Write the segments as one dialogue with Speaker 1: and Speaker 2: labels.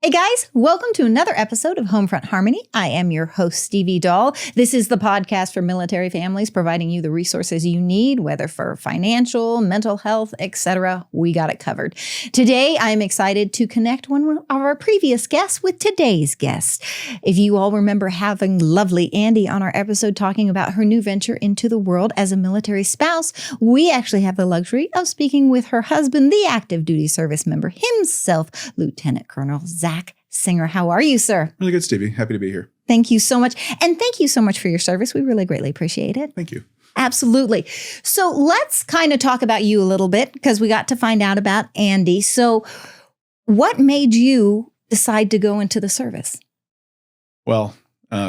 Speaker 1: Hey guys, welcome to another episode of Homefront Harmony. I am your host, Steve Dahl. This is the podcast for military families, providing you the resources you need, whether for financial, mental health, etc. We got it covered. Today, I am excited to connect one of our previous guests with today's guest. If you all remember having lovely Andy on our episode talking about her new venture into the world as a military spouse, we actually have the luxury of speaking with her husband, the active duty service member himself, Lieutenant Colonel Zach Singer. How are you, sir?
Speaker 2: Really good, Stevie. Happy to be here.
Speaker 1: Thank you so much. And thank you so much for your service. We really greatly appreciate it.
Speaker 2: Thank you.
Speaker 1: Absolutely. So let's kind of talk about you a little bit because we got to find out about Andy. So what made you decide to go into the service?
Speaker 2: Well,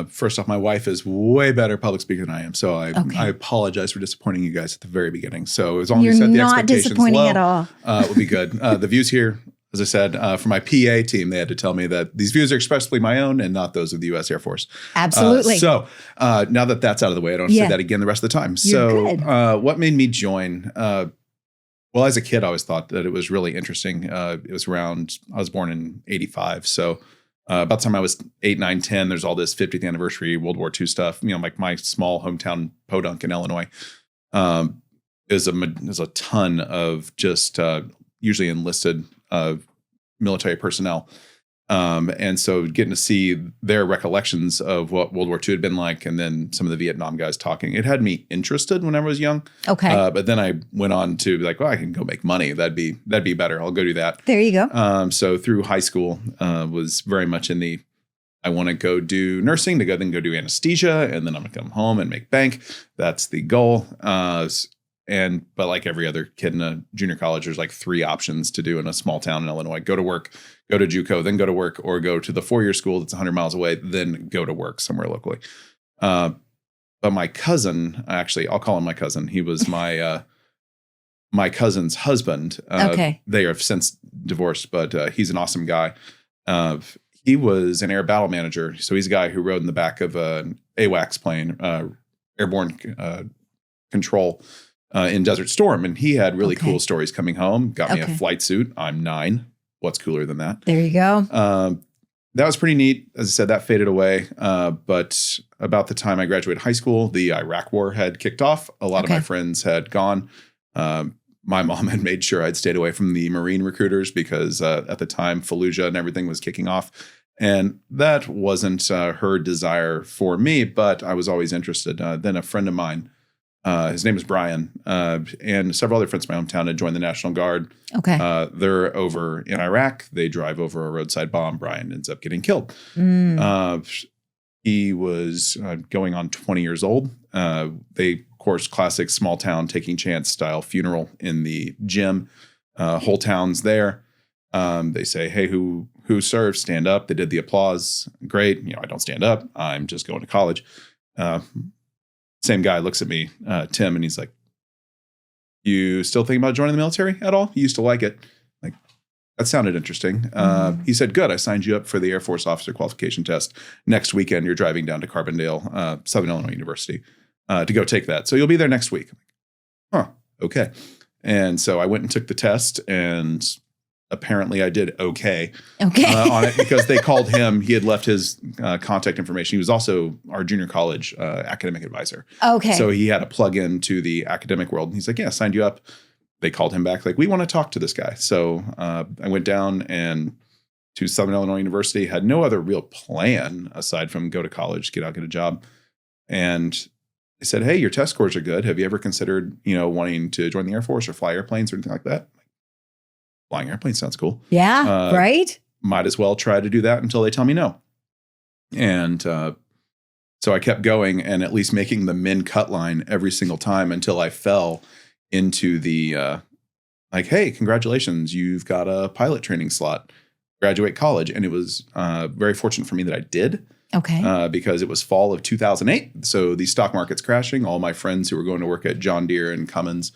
Speaker 2: first off, my wife is way better public speaker than I am. So I apologize for disappointing you guys at the very beginning. So as long as you set the expectations low,
Speaker 1: at all.
Speaker 2: It will be good. The views here, as I said, for my PA team, they had to tell me that these views are expressly my own and not those of the U.S. Air Force.
Speaker 1: Absolutely.
Speaker 2: So now that that's out of the way, I don't have to say that again the rest of the time.
Speaker 1: You're good.
Speaker 2: What made me join? Well, as a kid, I always thought that it was really interesting. It was around, I was born in 85. So about the time I was 8, 9, 10, there's all this 50th anniversary World War II stuff. You know, like my small hometown, Podunk in Illinois, is a ton of just usually enlisted military personnel. And so getting to see their recollections of what World War II had been like, and then some of the Vietnam guys talking, it had me interested when I was young.
Speaker 1: Okay.
Speaker 2: But then I went on to be like, well, I can go make money. That'd be better. I'll go do that.
Speaker 1: There you go.
Speaker 2: So through high school, was very much in the, I want to go do nursing, then go do anesthesia, and then I'm going to come home and make bank. That's the goal. But like every other kid in a junior college, there's like 3 options to do in a small town in Illinois: go to work, go to JUCO, then go to work, or go to the 4-year school that's 100 miles away, then go to work somewhere locally. But my cousin, actually, I'll call him my cousin. He was my my cousin's husband.
Speaker 1: Okay. They
Speaker 2: have since divorced, but he's an awesome guy. He was an air battle manager. So he's a guy who rode in the back of an AWACS plane, airborne control, in Desert Storm. And he had really cool stories coming home. Got me a flight suit. I'm 9. What's cooler than that?
Speaker 1: There you go.
Speaker 2: That was pretty neat. As I said, that faded away. But about the time I graduated high school, the Iraq War had kicked off. A lot of my friends had gone. My mom had made sure I'd stayed away from the Marine recruiters because at the time Fallujah and everything was kicking off. And that wasn't her desire for me, but I was always interested. Then a friend of mine, his name is Brian, and several other friends from my hometown had joined the National Guard.
Speaker 1: Okay.
Speaker 2: They're over in Iraq. They drive over a roadside bomb. Brian ends up getting killed. He was going on 20 years old. They, of course, classic small town taking chance style funeral in the gym. Whole town's there. They say, hey, who served? Stand up. They did the applause. Great. You know, I don't stand up. I'm just going to college. Same guy looks at me, Tim, and he's like, you still thinking about joining the military at all? You used to like it. Like, that sounded interesting. He said, good. I signed you up for the Air Force officer qualification test. Next weekend, you're driving down to Carbondale, Southern Illinois University, to go take that. So you'll be there next week. Huh. Okay. And so I went and took the test, and apparently I did okay on it because they called him. He had left his contact information. He was also our junior college academic advisor. Okay. So he had a plug in to the academic world. And he's like, yeah, signed you up. They called him back like, we want to talk to this guy. So I went down and to Southern Illinois University, had no other real plan aside from go to college, get out, get a job. And they said, hey, your test scores are good. Have you ever considered, wanting to join the Air Force or fly airplanes or anything like that? Flying airplanes sounds cool.
Speaker 1: Yeah, right?
Speaker 2: Might as well try to do that until they tell me no. And so I kept going and at least making the min cut line every single time until I fell into the hey, congratulations, you've got a pilot training slot, graduate college. And it was very fortunate for me that I did. Okay. Because it was fall of 2008. So the stock market's crashing. All my friends who were going to work at John Deere and Cummins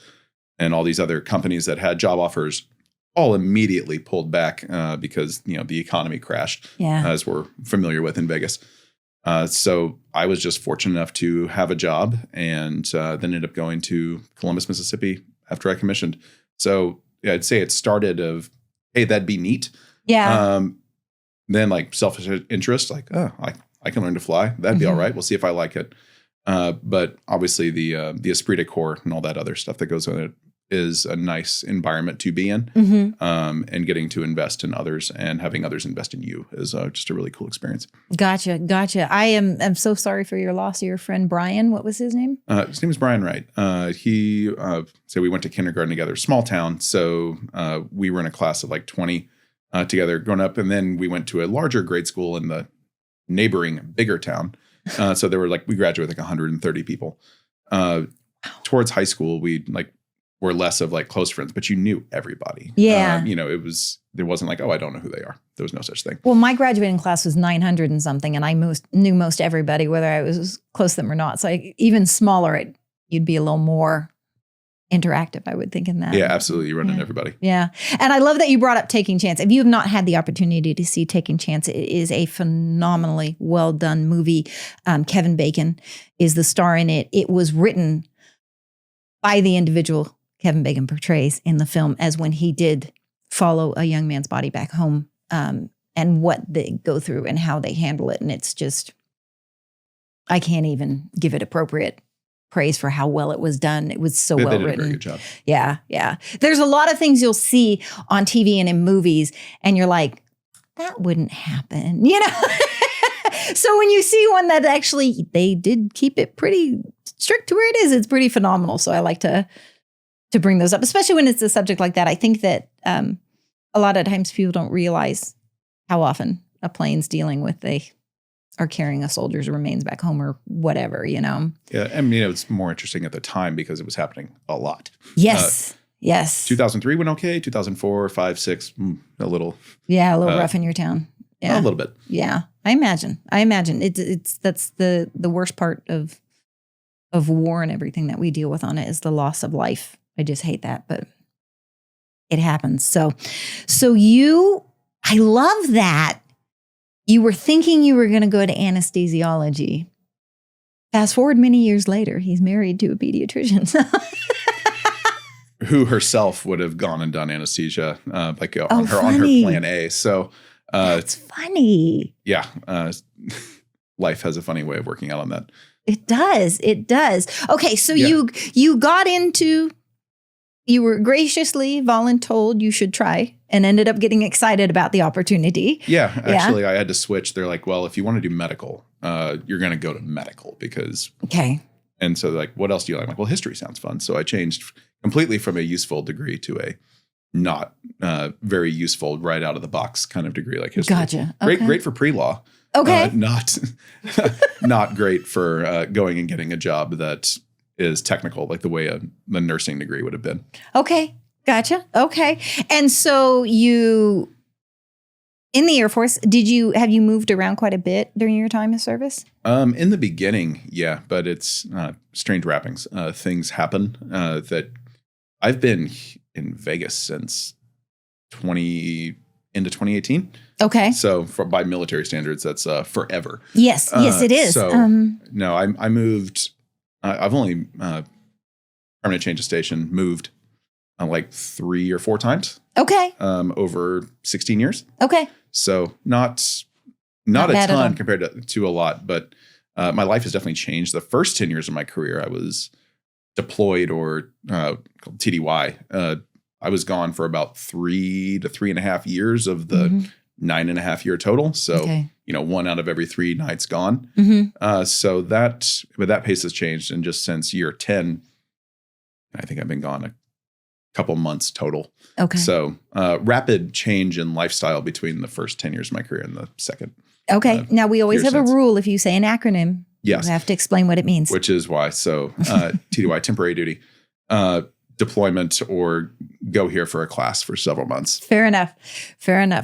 Speaker 2: and all these other companies that had job offers all immediately pulled back because, the economy crashed, as we're familiar with in Vegas. So I was just fortunate enough to have a job and then ended up going to Columbus, Mississippi after I commissioned. So I'd say it started of, hey, that'd be neat.
Speaker 1: Yeah.
Speaker 2: then like selfish interest, like, oh, I can learn to fly. That'd be all right. We'll see if I like it. But obviously the esprit de corps and all that other stuff that goes with it is a nice environment to be in. And getting to invest in others and having others invest in you is just a really cool experience.
Speaker 1: Gotcha. I'm so sorry for your loss of your friend Brian. What was his name?
Speaker 2: His name is Brian Wright. So we went to kindergarten together, small town. So we were in a class of like 20 together growing up. And then we went to a larger grade school in the neighboring bigger town. So there were we graduated like 130 people. Towards high school, we were less of like close friends, but you knew everybody.
Speaker 1: Yeah.
Speaker 2: There wasn't like, oh, I don't know who they are. There was no such thing.
Speaker 1: Well, my graduating class was 900 and something, and I knew most everybody, whether I was close to them or not. So even smaller, you'd be a little more interactive, I would think, in that.
Speaker 2: Yeah, absolutely. You run into everybody.
Speaker 1: Yeah. And I love that you brought up Taking Chance. If you have not had the opportunity to see Taking Chance, it is a phenomenally well done movie. Kevin Bacon is the star in it. It was written by the individual Kevin Bacon portrays in the film as when he did follow a young man's body back home, and what they go through and how they handle it. And it's just, I can't even give it appropriate praise for how well it was done. It was so well written. They did a very good
Speaker 2: job.
Speaker 1: Yeah. There's a lot of things you'll see on TV and in movies, and you're like, that wouldn't happen, So when you see one that actually, they did keep it pretty strict to where it is, it's pretty phenomenal. So I like to bring those up, especially when it's a subject like that. I think that a lot of times people don't realize how often a plane's dealing with they are carrying a soldier's remains back home or whatever, Yeah,
Speaker 2: I mean, it was more interesting at the time because it was happening a lot.
Speaker 1: Yes.
Speaker 2: 2003 went okay. 2004, 5, 6, a little.
Speaker 1: Yeah, a little rough in your town. Yeah,
Speaker 2: a little bit.
Speaker 1: Yeah, I imagine. That's the worst part of war and everything that we deal with on it is the loss of life. I just hate that, but it happens. So I love that you were thinking you were going to go to anesthesiology. Fast forward many years later, he's married to a pediatrician.
Speaker 2: Who herself would have gone and done anesthesia, on her plan A. So
Speaker 1: that's funny.
Speaker 2: Yeah, life has a funny way of working out on that.
Speaker 1: It does. Okay, so you got into. You were graciously voluntold you should try and ended up getting excited about the opportunity.
Speaker 2: Yeah, actually, I had to switch. They're like, well, if you want to do medical, you're going to go to medical because.
Speaker 1: Okay.
Speaker 2: And so what else do you like? I'm like, well, history sounds fun. So I changed completely from a useful degree to a not very useful right out of the box kind of degree like history.
Speaker 1: Gotcha. Okay.
Speaker 2: Great for pre-law.
Speaker 1: Okay.
Speaker 2: Not great for going and getting a job that is technical, like the way the nursing degree would have been.
Speaker 1: Okay. Gotcha. Okay. And so you, in the Air Force, have you moved around quite a bit during your time of service?
Speaker 2: In the beginning, yeah, but it's strange wrappings. Things happen that I've been in Vegas since into 2018.
Speaker 1: Okay.
Speaker 2: So by military standards, that's forever.
Speaker 1: Yes, it is.
Speaker 2: So no, I moved. I've only permanent change of station moved like 3 or 4 times.
Speaker 1: Okay.
Speaker 2: Over 16 years.
Speaker 1: Okay.
Speaker 2: So not a ton compared to a lot, but my life has definitely changed. The first 10 years of my career, I was deployed or called TDY. I was gone for about 3 to 3.5 years of the 9.5 year total. So, 1 out of every 3 nights gone. So that pace has changed. And just since year 10, I think I've been gone a couple months total.
Speaker 1: Okay.
Speaker 2: So rapid change in lifestyle between the first 10 years of my career and the second.
Speaker 1: Okay. Now we always have a rule. If you say an acronym,
Speaker 2: yes,
Speaker 1: you have to explain what it means.
Speaker 2: Which is why. So TDY, temporary duty, deployment, or go here for a class for several months.
Speaker 1: Fair enough.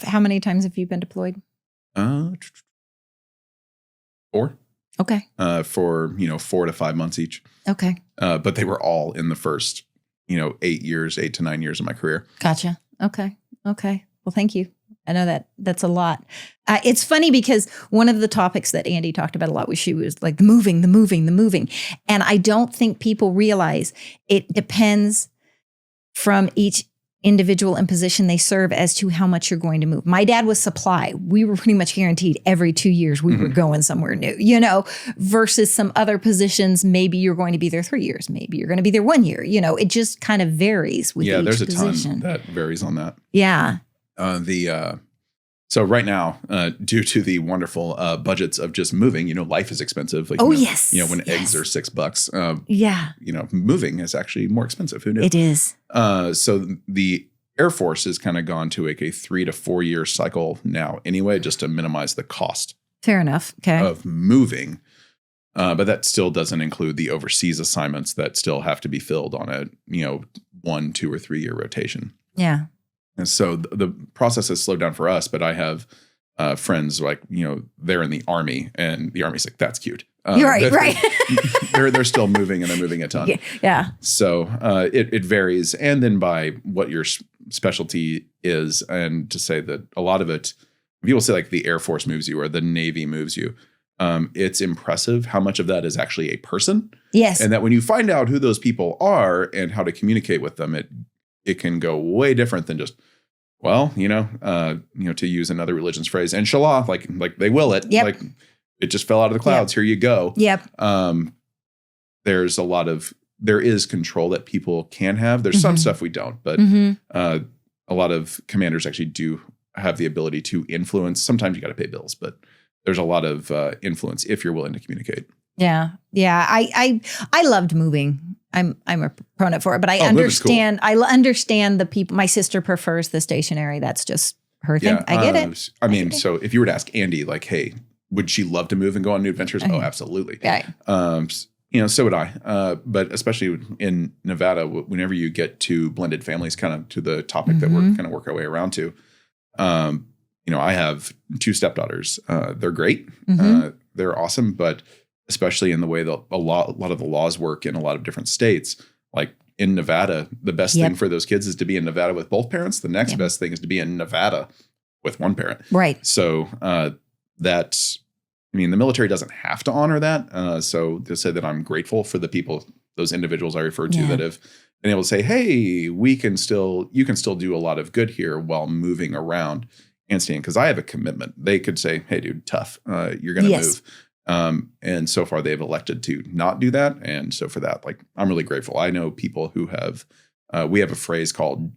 Speaker 1: How many times have you been deployed?
Speaker 2: 4.
Speaker 1: Okay.
Speaker 2: For 4 to 5 months each.
Speaker 1: Okay.
Speaker 2: But they were all in the first 8 to 9 years of my career.
Speaker 1: Gotcha. Okay. Well, thank you. I know that's a lot. It's funny because one of the topics that Andy talked about a lot was she was like the moving. And I don't think people realize it depends from each individual and position they serve as to how much you're going to move. My dad was supply. We were pretty much guaranteed every 2 years we were going somewhere new, versus some other positions. Maybe you're going to be there 3 years. Maybe you're going to be there 1 year. It just kind of varies with each
Speaker 2: there's a
Speaker 1: position.
Speaker 2: ton that varies on that.
Speaker 1: Yeah.
Speaker 2: So right now, due to the wonderful budgets of just moving, life is expensive. Like,
Speaker 1: yes.
Speaker 2: When eggs are $6, moving is actually more expensive. Who knew?
Speaker 1: It is.
Speaker 2: So the Air Force has kind of gone to like a 3 to 4 year cycle now anyway, just to minimize the cost.
Speaker 1: Fair enough. Okay.
Speaker 2: Of moving. But that still doesn't include the overseas assignments that still have to be filled on a, 1, 2, or 3 year rotation.
Speaker 1: Yeah.
Speaker 2: And so the process has slowed down for us, but I have friends like, they're in the Army, and the Army's like, that's cute.
Speaker 1: You're right.
Speaker 2: They're still moving, and they're moving a ton.
Speaker 1: Yeah.
Speaker 2: So it varies. And then by what your specialty is, and to say that a lot of it, people say like the Air Force moves you or the Navy moves you. It's impressive how much of that is actually a person.
Speaker 1: Yes.
Speaker 2: And that when you find out who those people are and how to communicate with them, it can go way different than just, to use another religion's phrase, inshallah, like they will it.
Speaker 1: Yep.
Speaker 2: Like it just fell out of the clouds. Yep. Here you go.
Speaker 1: Yep.
Speaker 2: There is control that people can have. There's some stuff we don't, but a lot of commanders actually do have the ability to influence. Sometimes you got to pay bills, but there's a lot of influence if you're willing to communicate.
Speaker 1: Yeah. Yeah. I loved moving. I'm a proponent for it, but I understand. Cool. I understand the people. My sister prefers the stationary. That's just her thing. I get it.
Speaker 2: So if you were to ask Andy, like, hey, would she love to move and go on new adventures? Oh, absolutely.
Speaker 1: Yeah.
Speaker 2: So would I. But especially in Nevada, whenever you get to blended families, kind of to the topic that we're kind of work our way around to, I have 2 stepdaughters. They're great. They're awesome, but especially in the way that a lot of the laws work in a lot of different states, like in Nevada, the best thing for those kids is to be in Nevada with both parents. The next best thing is to be in Nevada with one parent.
Speaker 1: Right.
Speaker 2: So the military doesn't have to honor that. So to say that I'm grateful for the people, those individuals I referred to that have been able to say, hey, you can still do a lot of good here while moving around and staying. Because I have a commitment. They could say, hey, dude, tough. You're going to move. And so far they've elected to not do that. And so for that, like, I'm really grateful. I know people who have, we have a phrase called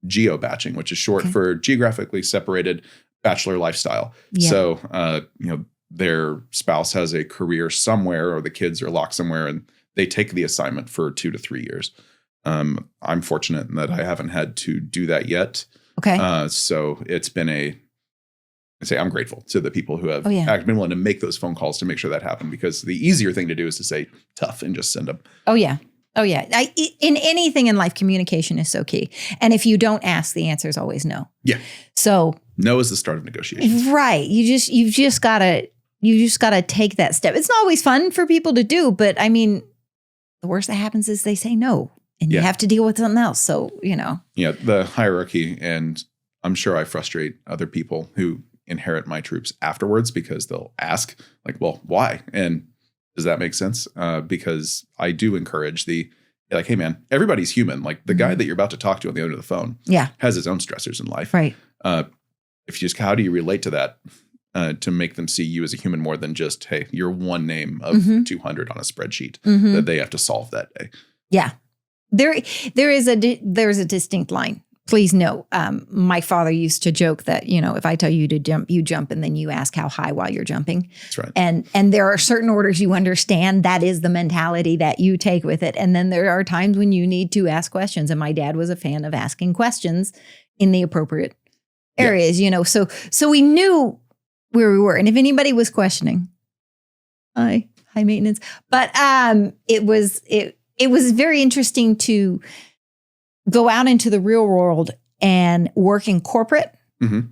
Speaker 2: geo-batching, which is short for geographically separated bachelor lifestyle. Yeah. So, their spouse has a career somewhere, or the kids are locked somewhere, and they take the assignment for 2 to 3 years. I'm fortunate in that I haven't had to do that yet.
Speaker 1: Okay.
Speaker 2: So it's been I'm grateful to the people who have been willing to make those phone calls to make sure that happened, because the easier thing to do is to say tough and just send them. Oh, yeah.
Speaker 1: Oh, yeah. In anything in life, communication is so key. And if you don't ask, the answer is always no.
Speaker 2: Yeah.
Speaker 1: So
Speaker 2: no is the start of negotiations.
Speaker 1: Right. You've just got to take that step. It's not always fun for people to do, but the worst that happens is they say no, and you have to deal with something else. So,
Speaker 2: Yeah, the hierarchy, and I'm sure I frustrate other people who inherit my troops afterwards, because they'll ask like, well, why? And does that make sense? Because I do encourage like, hey man, everybody's human. Like the guy that you're about to talk to on the other end of the phone has his own stressors in life.
Speaker 1: Right.
Speaker 2: How do you relate to that to make them see you as a human more than just, hey, you're one name of 200 on a spreadsheet that they have to solve that day.
Speaker 1: Yeah. There's a distinct line. Please know, my father used to joke that, if I tell you to jump, you jump, and then you ask how high while you're jumping.
Speaker 2: That's right.
Speaker 1: And there are certain orders you understand. That is the mentality that you take with it. And then there are times when you need to ask questions. And my dad was a fan of asking questions in the appropriate areas, So we knew where we were. And if anybody was questioning, high maintenance. But it was very interesting to go out into the real world and work in corporate.
Speaker 2: Mm-hmm.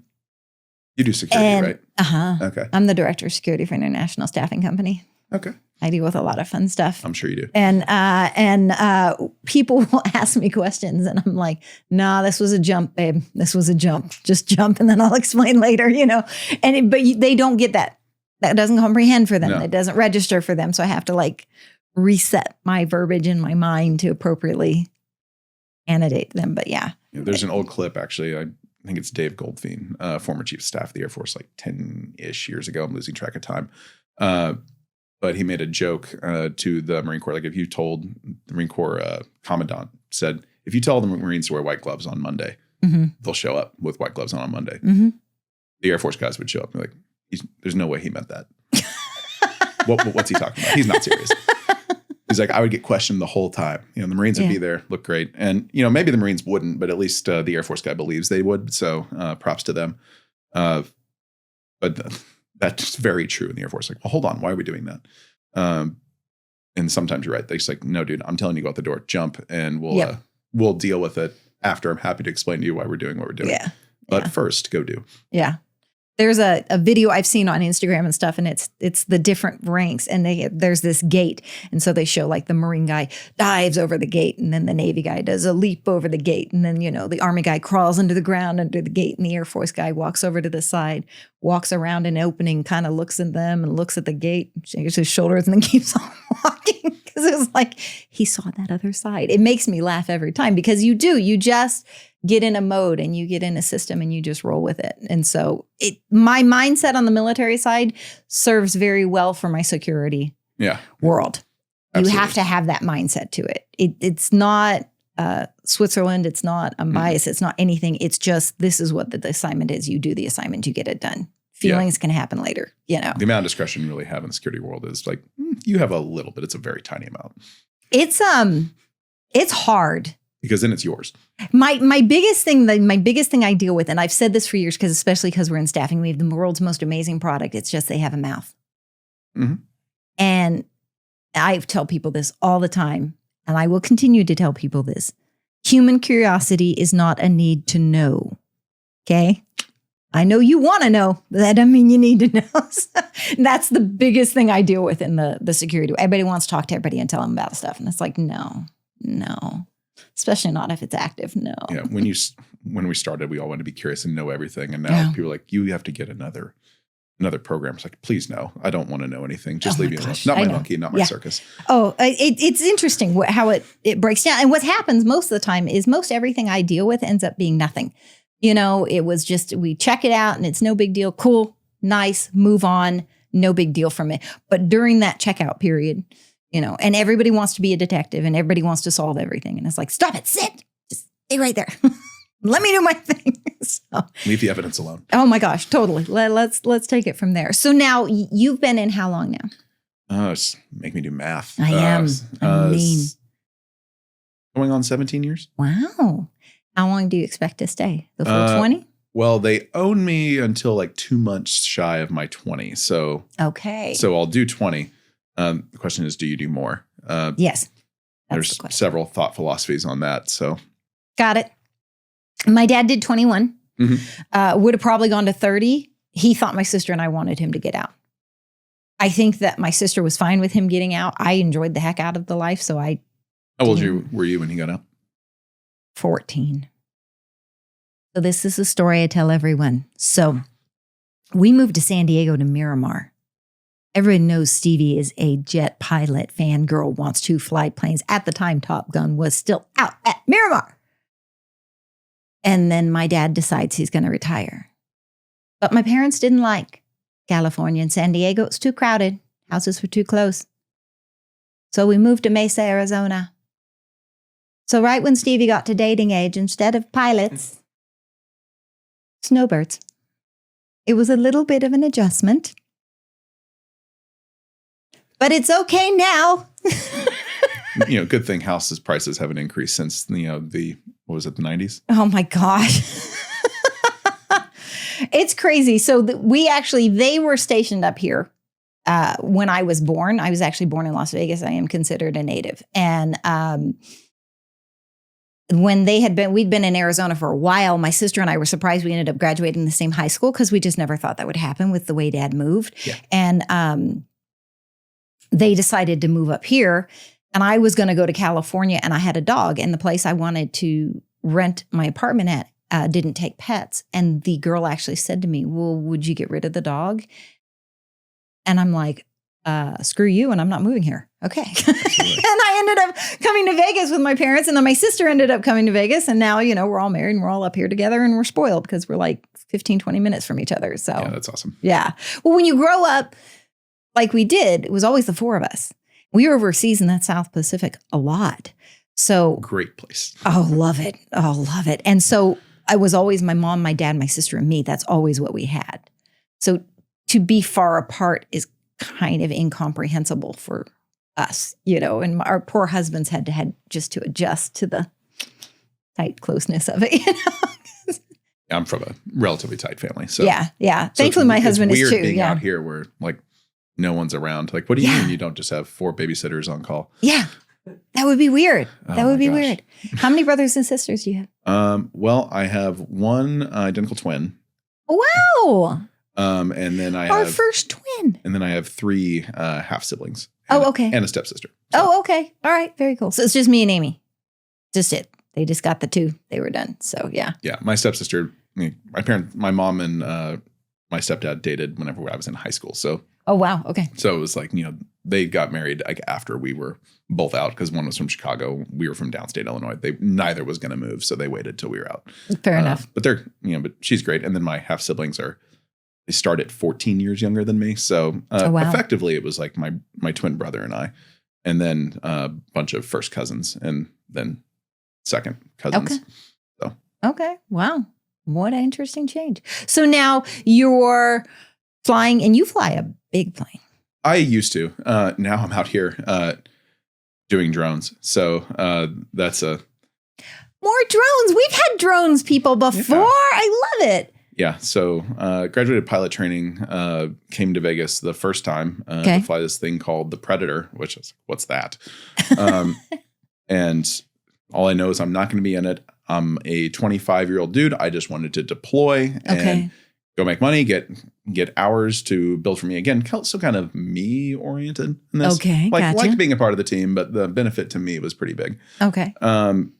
Speaker 2: You do security, right?
Speaker 1: Uh-huh.
Speaker 2: Okay.
Speaker 1: I'm the director of security for an international staffing company.
Speaker 2: Okay.
Speaker 1: I deal with a lot of fun stuff.
Speaker 2: I'm sure you do.
Speaker 1: And people will ask me questions, and I'm like, nah, this was a jump, babe. This was a jump. Just jump, and then I'll explain later, but they don't get that. That doesn't comprehend for them. No. It doesn't register for them. So I have to reset my verbiage in my mind to appropriately annotate them. But yeah.
Speaker 2: There's an old clip, actually. I think it's Dave Goldfein, former chief of staff of the Air Force, like 10-ish years ago. I'm losing track of time. But he made a joke to the Marine Corps. Like, if you told the Marine Corps commandant, said, if you tell the Marines to wear white gloves on Monday, they'll show up with white gloves on Monday. The Air Force guys would show up and be like, there's no way he meant that. What's he talking about? He's not serious. He's like, I would get questioned the whole time. The Marines would be there, look great. And, maybe the Marines wouldn't, but at least the Air Force guy believes they would. So props to them. But that's very true in the Air Force. Like, well, hold on. Why are we doing that? And sometimes you're right. They're just like, no, dude, I'm telling you, go out the door, jump, and we'll deal with it after. I'm happy to explain to you why we're doing what we're doing. But first, go do.
Speaker 1: Yeah. There's a video I've seen on Instagram and stuff, and it's the different ranks, and there's this gate. And so they show like the Marine guy dives over the gate, and then the Navy guy does a leap over the gate. And then, the Army guy crawls into the ground under the gate, and the Air Force guy walks over to the side, walks around an opening, kind of looks at them and looks at the gate, shakes his shoulders, and then keeps on walking. Because it was like, he saw that other side. It makes me laugh every time, because you just get in a mode and you get in a system and you just roll with it. And so my mindset on the military side serves very well for my security world. Absolutely. You have to have that mindset to it. It's not Switzerland. It's not unbiased. It's not anything. It's just, this is what the assignment is. You do the assignment, you get it done. Feelings can happen later, The amount
Speaker 2: of discretion you really have in the security world is like, you have a little bit. It's a very tiny amount.
Speaker 1: It's hard.
Speaker 2: Because then it's yours.
Speaker 1: My biggest thing I deal with, and I've said this for years, especially because we're in staffing, we have the world's most amazing product. It's just they have a mouth. And I tell people this all the time, and I will continue to tell people this. Human curiosity is not a need to know. Okay? I know you want to know, but that doesn't mean you need to know. That's the biggest thing I deal with in the security. Everybody wants to talk to everybody and tell them about stuff. And it's like, no. Especially not if it's active. No.
Speaker 2: Yeah. When we started, we all wanted to be curious and know everything. And now people are like, you have to get another program. It's like, please, no, I don't want to know anything. Just leave me alone. Not my monkey, not my circus.
Speaker 1: Oh, it's interesting how it breaks down. And what happens most of the time is most everything I deal with ends up being nothing. It was just, we check it out and it's no big deal. Cool, nice, move on. No big deal from it. But during that checkout period, and everybody wants to be a detective and everybody wants to solve everything. And it's like, stop it, sit, just stay right there. Let me do my thing. So,
Speaker 2: leave the evidence alone.
Speaker 1: Oh my gosh, totally. Let's take it from there. So now you've been in how long now?
Speaker 2: Make me do math.
Speaker 1: I am. I mean.
Speaker 2: Going on 17 years.
Speaker 1: Wow. How long do you expect to stay? The full 20?
Speaker 2: Well, they own me until like 2 months shy of my 20. So
Speaker 1: okay.
Speaker 2: So I'll do 20. The question is, do you do more?
Speaker 1: Yes.
Speaker 2: There's several thought philosophies on that. So
Speaker 1: got it. My dad did 21. Would have probably gone to 30. He thought my sister and I wanted him to get out. I think that my sister was fine with him getting out. I enjoyed the heck out of the life. So I.
Speaker 2: How old were you when he got out?
Speaker 1: 14. So this is a story I tell everyone. So we moved to San Diego to Miramar. Everyone knows Stevie is a jet pilot, fangirl, wants to fly planes. At the time, Top Gun was still out at Miramar. And then my dad decides he's going to retire. But my parents didn't like California and San Diego. It's too crowded. Houses were too close. So we moved to Mesa, Arizona. So right when Stevie got to dating age, instead of pilots, snowbirds. It was a little bit of an adjustment. But it's okay now.
Speaker 2: Good thing houses prices haven't increased since, what was it, the 90s?
Speaker 1: Oh my gosh. It's crazy. So they were stationed up here when I was born. I was actually born in Las Vegas. I am considered a native. And when we'd been in Arizona for a while, my sister and I were surprised we ended up graduating the same high school because we just never thought that would happen with the way Dad moved.
Speaker 2: Yeah.
Speaker 1: And they decided to move up here, and I was going to go to California, and I had a dog, and the place I wanted to rent my apartment at didn't take pets. And the girl actually said to me, well, would you get rid of the dog? And I'm like, screw you, and I'm not moving here. Okay. And I ended up coming to Vegas with my parents, and then my sister ended up coming to Vegas, and now, we're all married and we're all up here together, and we're spoiled because we're like 15, 20 minutes from each other. So
Speaker 2: yeah, that's awesome.
Speaker 1: Yeah. Well, when you grow up like we did, it was always the four of us. We were overseas in that South Pacific a lot. So
Speaker 2: great place.
Speaker 1: Oh, love it. Oh, love it. And so I was always my mom, my dad, my sister, and me. That's always what we had. So to be far apart is kind of incomprehensible for us, and our poor husbands had just to adjust to the tight closeness of it.
Speaker 2: I'm from a relatively tight family. So
Speaker 1: yeah. Thankfully, my husband is too.
Speaker 2: Weird being out here where like no one's around. Like, what do you mean you don't just have 4 babysitters on call?
Speaker 1: Yeah. That would be weird. That would be
Speaker 2: gosh.
Speaker 1: weird. How many brothers and sisters do you have?
Speaker 2: Well, I have one identical twin.
Speaker 1: Wow.
Speaker 2: And then
Speaker 1: Our first twin.
Speaker 2: And then I have 3 half siblings.
Speaker 1: Okay.
Speaker 2: And a stepsister.
Speaker 1: So. Oh, okay. All right. Very cool. So it's just me and Amy. Just it. They just got the 2. They were done. So yeah.
Speaker 2: Yeah. My stepsister, my mom and my stepdad dated whenever I was in high school. So.
Speaker 1: Oh, wow. Okay.
Speaker 2: So it was like, they got married like after we were both out, because one was from Chicago. We were from downstate Illinois. Neither was going to move. So they waited till we were out.
Speaker 1: Fair enough.
Speaker 2: But but she's great. And then my half siblings they start at 14 years younger than me. So effectively it was like my twin brother and I, and then a bunch of first cousins and then second cousins.
Speaker 1: Okay.
Speaker 2: So.
Speaker 1: Okay. Wow. What an interesting change. So now you're flying, and you fly a big plane.
Speaker 2: I used to. Now I'm out here doing drones. So that's
Speaker 1: more drones. We've had drones people before. Yeah. I love it.
Speaker 2: Yeah. So graduated pilot training, came to Vegas the first time to fly this thing called the Predator, which is, what's that? And all I know is I'm not going to be in it. I'm a 25-year-old dude. I just wanted to deploy and go make money, get hours to build for me again. So kind of me oriented in this.
Speaker 1: Okay,
Speaker 2: like being a part of the team, but the benefit to me was pretty big.
Speaker 1: Okay.
Speaker 2: And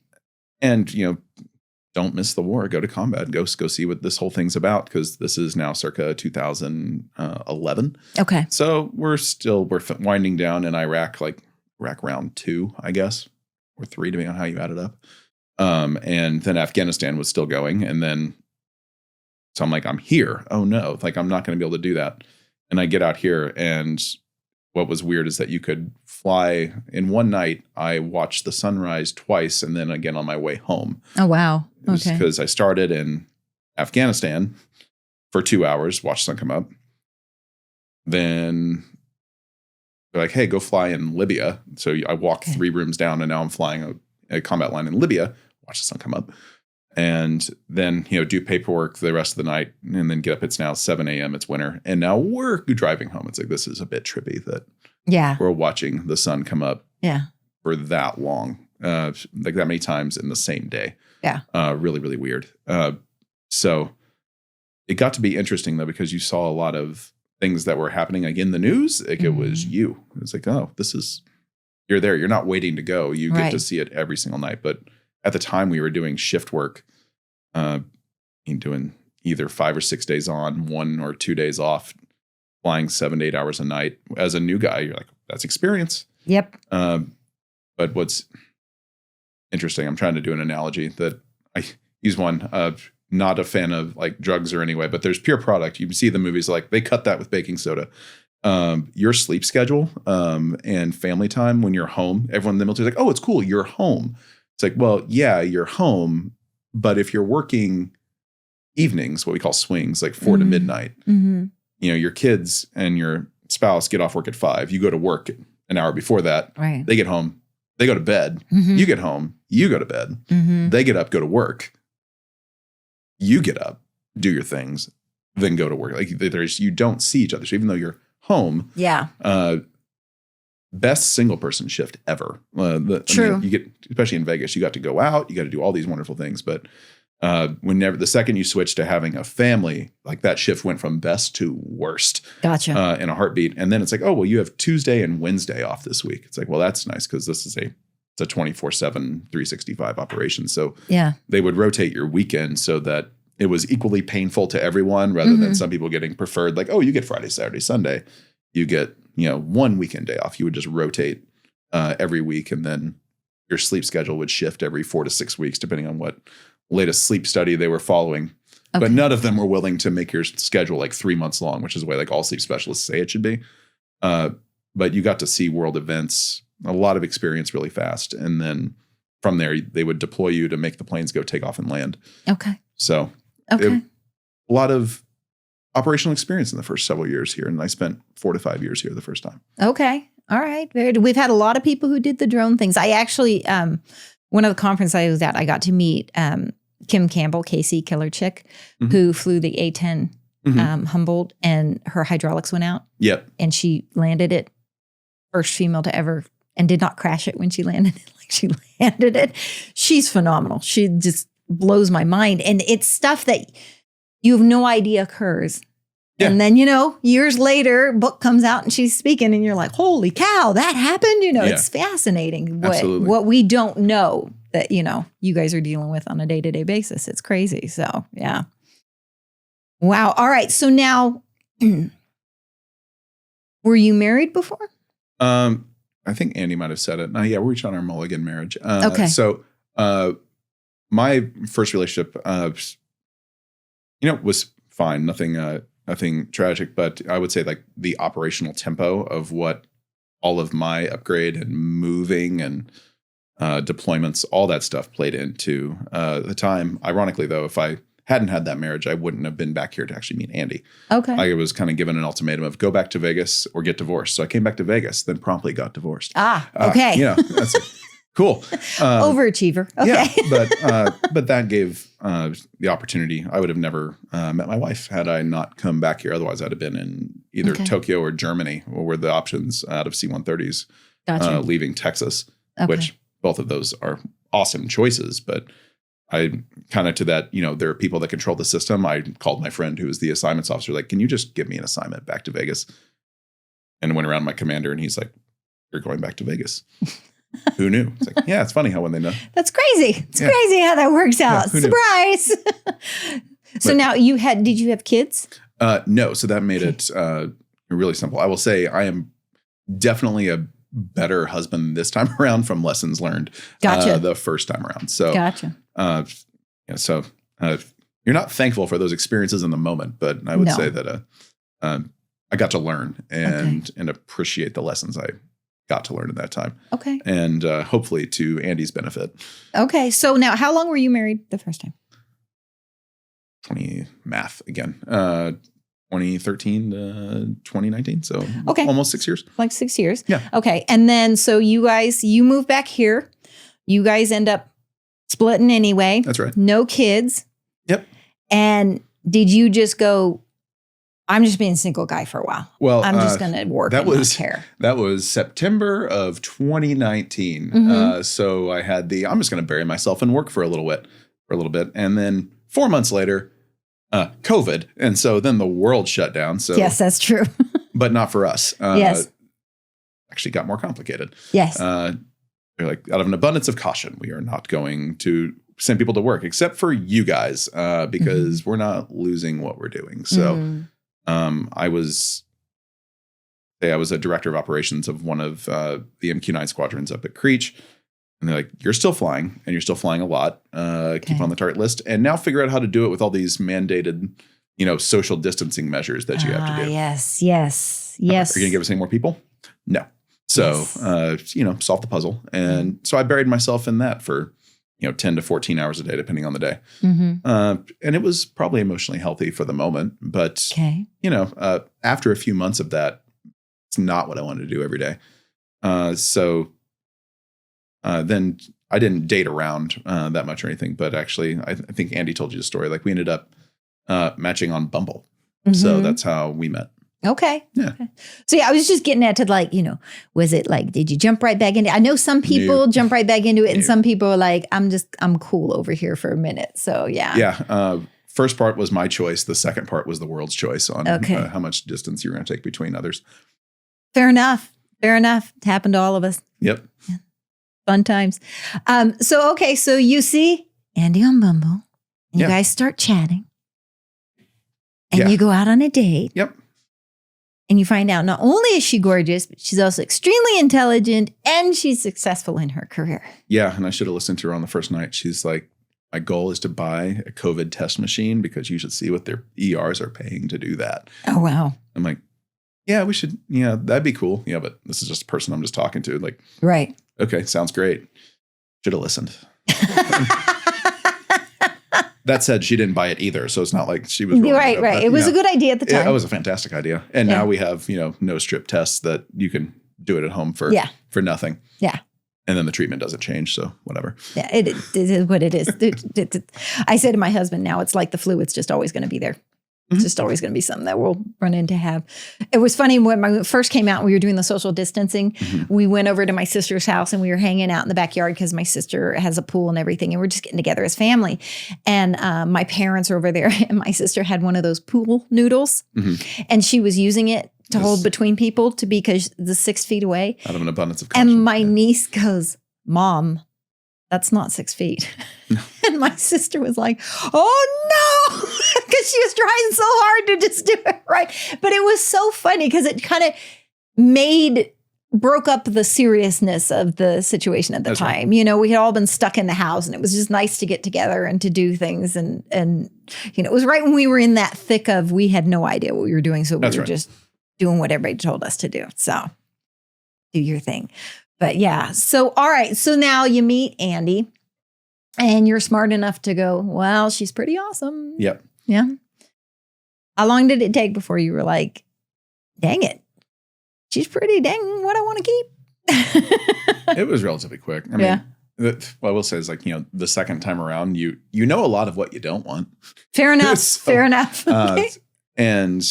Speaker 2: don't miss the war. Go to combat. Go see what this whole thing's about, because this is now circa 2011.
Speaker 1: Okay.
Speaker 2: So we're winding down in Iraq, like Iraq round 2, I guess, or 3, depending on how you add it up. And then Afghanistan was still going, and then. So I'm like, I'm here. Oh no, like I'm not going to be able to do that. And I get out here, and what was weird is that you could fly in one night. I watched the sunrise twice, and then again on my way home.
Speaker 1: Oh, wow.
Speaker 2: Okay. Because I started in Afghanistan for 2 hours, watched the sun come up. Then they're like, hey, go fly in Libya. So I walked 3 rooms down, and now I'm flying a combat line in Libya, watch the sun come up. And then, do paperwork the rest of the night, and then get up. It's now 7 a.m. It's winter. And now we're driving home. It's like, this is a bit trippy that we're watching the sun come up for that long, like that many times in the same day.
Speaker 1: Yeah.
Speaker 2: Really, really weird. So it got to be interesting, though, because you saw a lot of things that were happening like in the news. Like it was you. It was like, oh, you're there. You're not waiting to go. You get to see it every single night. But at the time, we were doing shift work, doing either 5 or 6 days on, 1 or 2 days off, flying 7 to 8 hours a night. As a new guy, you're like, that's experience.
Speaker 1: Yep.
Speaker 2: But what's interesting, I'm trying to do an analogy that I use one. Not a fan of like drugs or anyway, but there's pure product. You see the movies like they cut that with baking soda. Your sleep schedule and family time when you're home, everyone in the military is like, oh, it's cool, you're home. It's like, well, yeah, you're home, but if you're working evenings, what we call swings, like 4 to midnight, your kids and your spouse get off work at 5. You go to work an hour before that.
Speaker 1: Right.
Speaker 2: They get home, they go to bed. You get home, you go to bed. They get up, go to work. You get up, do your things, then go to work. Like you don't see each other. So even though you're home, best single person shift ever.
Speaker 1: True.
Speaker 2: You get, especially in Vegas, you got to go out, you got to do all these wonderful things. But the second you switch to having a family, like that shift went from best to worst.
Speaker 1: Gotcha.
Speaker 2: In a heartbeat. And then it's like, oh, well, you have Tuesday and Wednesday off this week. It's like, well, that's nice because this is it's a 24/7, 365 operation. So they would rotate your weekend so that it was equally painful to everyone rather than some people getting preferred. Like, oh, you get Friday, Saturday, Sunday. You get one weekend day off. You would just rotate every week, and then your sleep schedule would shift every 4 to 6 weeks, depending on what latest sleep study they were following. Okay. But none of them were willing to make your schedule like 3 months long, which is the way like all sleep specialists say it should be. But you got to see world events, a lot of experience really fast. And then from there, they would deploy you to make the planes go take off and land.
Speaker 1: Okay.
Speaker 2: So a lot of operational experience in the first several years here. And I spent 4 to 5 years here the first time.
Speaker 1: Okay. All right. We've had a lot of people who did the drone things. I actually, one of the conferences I was at, I got to meet Kim Campbell, KC Killer Chick, who flew the A-10 Humboldt, and her hydraulics went out.
Speaker 2: Yep.
Speaker 1: And she landed it, first female to ever, and did not crash it when she landed it. Like she landed it. She's phenomenal. She just blows my mind. And it's stuff that you have no idea occurs. Yeah. And then, years later, book comes out and she's speaking and you're like, holy cow, that happened. It's fascinating what we don't know that, you guys are dealing with on a day-to-day basis. It's crazy. So, yeah. Wow. All right. So now, were you married before?
Speaker 2: I think Andy might have said it. Yeah, we're each on our mulligan marriage.
Speaker 1: Okay.
Speaker 2: So my first relationship, was fine. Nothing tragic, but I would say like the operational tempo of what all of my upgrade and moving and deployments, all that stuff played into the time. Ironically, though, if I hadn't had that marriage, I wouldn't have been back here to actually meet Andy.
Speaker 1: Okay.
Speaker 2: I was kind of given an ultimatum of go back to Vegas or get divorced. So I came back to Vegas, then promptly got divorced.
Speaker 1: Okay.
Speaker 2: That's cool.
Speaker 1: Overachiever. Okay.
Speaker 2: Yeah, but that gave the opportunity. I would have never met my wife had I not come back here. Otherwise, I'd have been in either Tokyo or Germany, or were the options out of C-130s leaving Texas, which both of those are awesome choices. But I kind of to that, there are people that control the system. I called my friend who was the assignments officer, like, can you just give me an assignment back to Vegas? And went around my commander and he's like, you're going back to Vegas. Who knew? It's like, yeah, it's funny how when they know.
Speaker 1: That's crazy. It's crazy how that works out. Surprise. So now did you have kids?
Speaker 2: No. So that made it really simple. I will say I am definitely a better husband this time around from lessons learned.
Speaker 1: Gotcha.
Speaker 2: The first time around. So
Speaker 1: gotcha.
Speaker 2: So you're not thankful for those experiences in the moment, but I would say that I got to learn and appreciate the lessons I got to learn at that time. Okay. And hopefully to Andy's benefit.
Speaker 1: Okay. So now how long were you married the first time?
Speaker 2: 2013 to 2019. So almost 6 years.
Speaker 1: Like 6 years.
Speaker 2: Yeah.
Speaker 1: Okay. And then so you move back here. You guys end up splitting anyway.
Speaker 2: That's right.
Speaker 1: No kids.
Speaker 2: Yep.
Speaker 1: And did you just go, I'm just being a single guy for a while.
Speaker 2: Well,
Speaker 1: I'm just going to work and not care.
Speaker 2: That was September of 2019. So I had I'm just going to bury myself and work for a little bit. And then 4 months later, COVID. And so then the world shut down. So
Speaker 1: yes, that's true.
Speaker 2: But not for us.
Speaker 1: Yes.
Speaker 2: Actually got more complicated.
Speaker 1: Yes.
Speaker 2: They're like, out of an abundance of caution, we are not going to send people to work except for you guys because we're not losing what we're doing. So I was a director of operations of one of the MQ-9 squadrons up at Creech. And they're like, you're still flying and you're still flying a lot. Keep on the target list. And now figure out how to do it with all these mandated, social distancing measures that you have to do.
Speaker 1: Yes.
Speaker 2: Are you going to give us any more people? No. So, solve the puzzle. And so I buried myself in that for, 10 to 14 hours a day, depending on the day. And it was probably emotionally healthy for the moment. But, after a few months of that, it's not what I wanted to do every day. Then I didn't date around that much or anything. But actually, I think Andy told you the story. Like we ended up matching on Bumble. So that's how we met.
Speaker 1: Okay.
Speaker 2: Yeah.
Speaker 1: Okay. So I was just getting at to was it like, did you jump right back into it? I know some people jump right back into it and some people are like, I'm cool over here for a minute. So yeah.
Speaker 2: Yeah. First part was my choice. The second part was the world's choice on how much distance you're going to take between others.
Speaker 1: Fair enough. It happened to all of us.
Speaker 2: Yep.
Speaker 1: Yeah. Fun times. So you see Andy on Bumble and you guys start chatting and you go out on a date.
Speaker 2: Yep.
Speaker 1: And you find out not only is she gorgeous, but she's also extremely intelligent and she's successful in her career.
Speaker 2: Yeah. And I should have listened to her on the first night. She's like, my goal is to buy a COVID test machine because you should see what their ERs are paying to do that.
Speaker 1: Oh, wow.
Speaker 2: I'm like, yeah, we should. Yeah, that'd be cool. Yeah, but this is just a person I'm just talking to. Like,
Speaker 1: right.
Speaker 2: Okay, sounds great. Should have listened. That said, she didn't buy it either. So it's not like she was wrong.
Speaker 1: Right.
Speaker 2: But,
Speaker 1: it was a good idea at the time.
Speaker 2: It was a fantastic idea. And now we have, no strip tests that you can do it at home for nothing.
Speaker 1: Yeah.
Speaker 2: And then the treatment doesn't change. So whatever.
Speaker 1: Yeah, it is what it is. I say to my husband now, it's like the flu. It's just always going to be there. It's just always going to be something that we'll run into have. It was funny when I first came out and we were doing the social distancing, we went over to my sister's house and we were hanging out in the backyard because my sister has a pool and everything. And we're just getting together as family. And my parents are over there and my sister had one of those pool noodles and she was using it to hold between people because the 6 feet away.
Speaker 2: Out of an abundance of caution.
Speaker 1: And my niece goes, Mom, that's not 6 feet. And my sister was like, oh no, because she was trying so hard to just do it right. But it was so funny because it kind of broke up the seriousness of the situation at the time. Right. We had all been stuck in the house and it was just nice to get together and to do things. And it was right when we were in that thick of, we had no idea what we were doing. So we were just doing what everybody told us to do. So do your thing. But yeah. So, all right. So now you meet Andy and you're smart enough to go, well, she's pretty awesome.
Speaker 2: Yep.
Speaker 1: Yeah. How long did it take before you were like, dang it, she's pretty dang what I want to keep?
Speaker 2: It was relatively quick. I mean, what I will say is like, the second time around, you know a lot of what you don't want.
Speaker 1: Fair enough. Fair enough. Okay.
Speaker 2: And,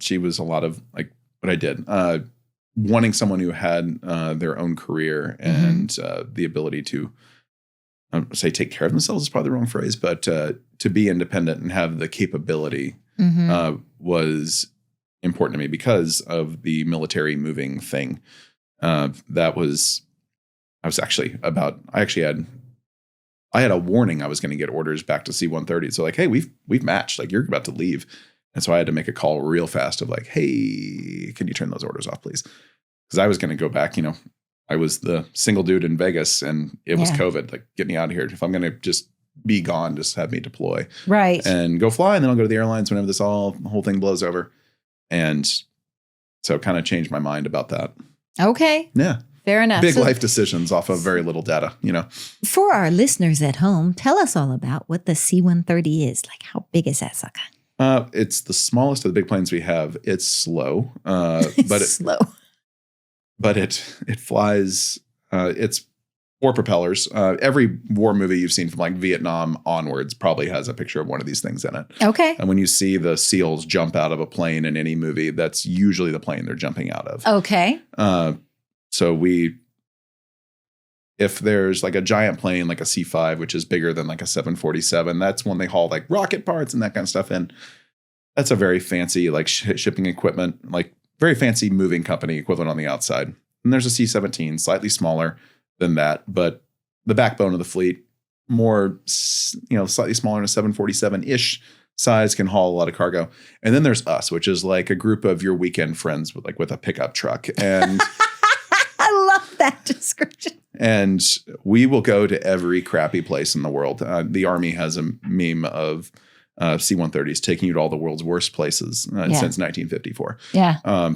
Speaker 2: she was a lot of like what I did. Wanting someone who had their own career and the ability to say take care of themselves is probably the wrong phrase, but to be independent and have the capability was important to me because of the military moving thing. I had a warning I was going to get orders back to C-130. So like, hey, we've matched, like you're about to leave. And so I had to make a call real fast of like, hey, can you turn those orders off, please? Because I was going to go back, I was the single dude in Vegas and it was COVID, like get me out of here. If I'm going to just be gone, just have me deploy.
Speaker 1: Right.
Speaker 2: And go fly. And then I'll go to the airlines whenever the whole thing blows over. And so it kind of changed my mind about that. Okay. Yeah.
Speaker 1: Fair enough.
Speaker 2: Big life decisions off of very little data,
Speaker 1: For our listeners at home, tell us all about what the C-130 is. Like, how big is that sucker?
Speaker 2: It's the smallest of the big planes we have. It's slow.
Speaker 1: Slow.
Speaker 2: But it flies. It's 4 propellers. Every war movie you've seen from like Vietnam onwards probably has a picture of one of these things in it. Okay. And when you see the SEALs jump out of a plane in any movie, that's usually the plane they're jumping out of. Okay. So if there's like a giant plane, like a C-5, which is bigger than like a 747, that's when they haul like rocket parts and that kind of stuff in. That's a very fancy like shipping equipment, like very fancy moving company equivalent on the outside. And there's a C-17, slightly than that, but the backbone of the fleet, more, slightly smaller than a 747-ish size, can haul a lot of cargo. And then there's us, which is like a group of your weekend friends with a pickup truck. And
Speaker 1: I love that description.
Speaker 2: And we will go to every crappy place in the world. The Army has a meme of C-130s taking you to all the world's worst places since 1954. Yeah.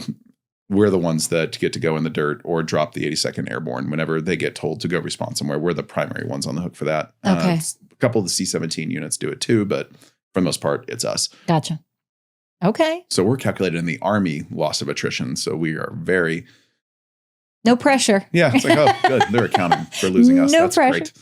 Speaker 2: We're the ones that get to go in the dirt or drop the 82nd Airborne whenever they get told to go respond somewhere. We're the primary ones on the hook for that. Okay. A couple of the C-17 units do it too, but for the most part, it's us.
Speaker 1: Gotcha. Okay.
Speaker 2: So we're calculated in the Army loss of attrition. So we are very...
Speaker 1: No pressure.
Speaker 2: Yeah. It's like, oh, good. They're accounting for losing us.
Speaker 1: No
Speaker 2: That's
Speaker 1: pressure.
Speaker 2: Great.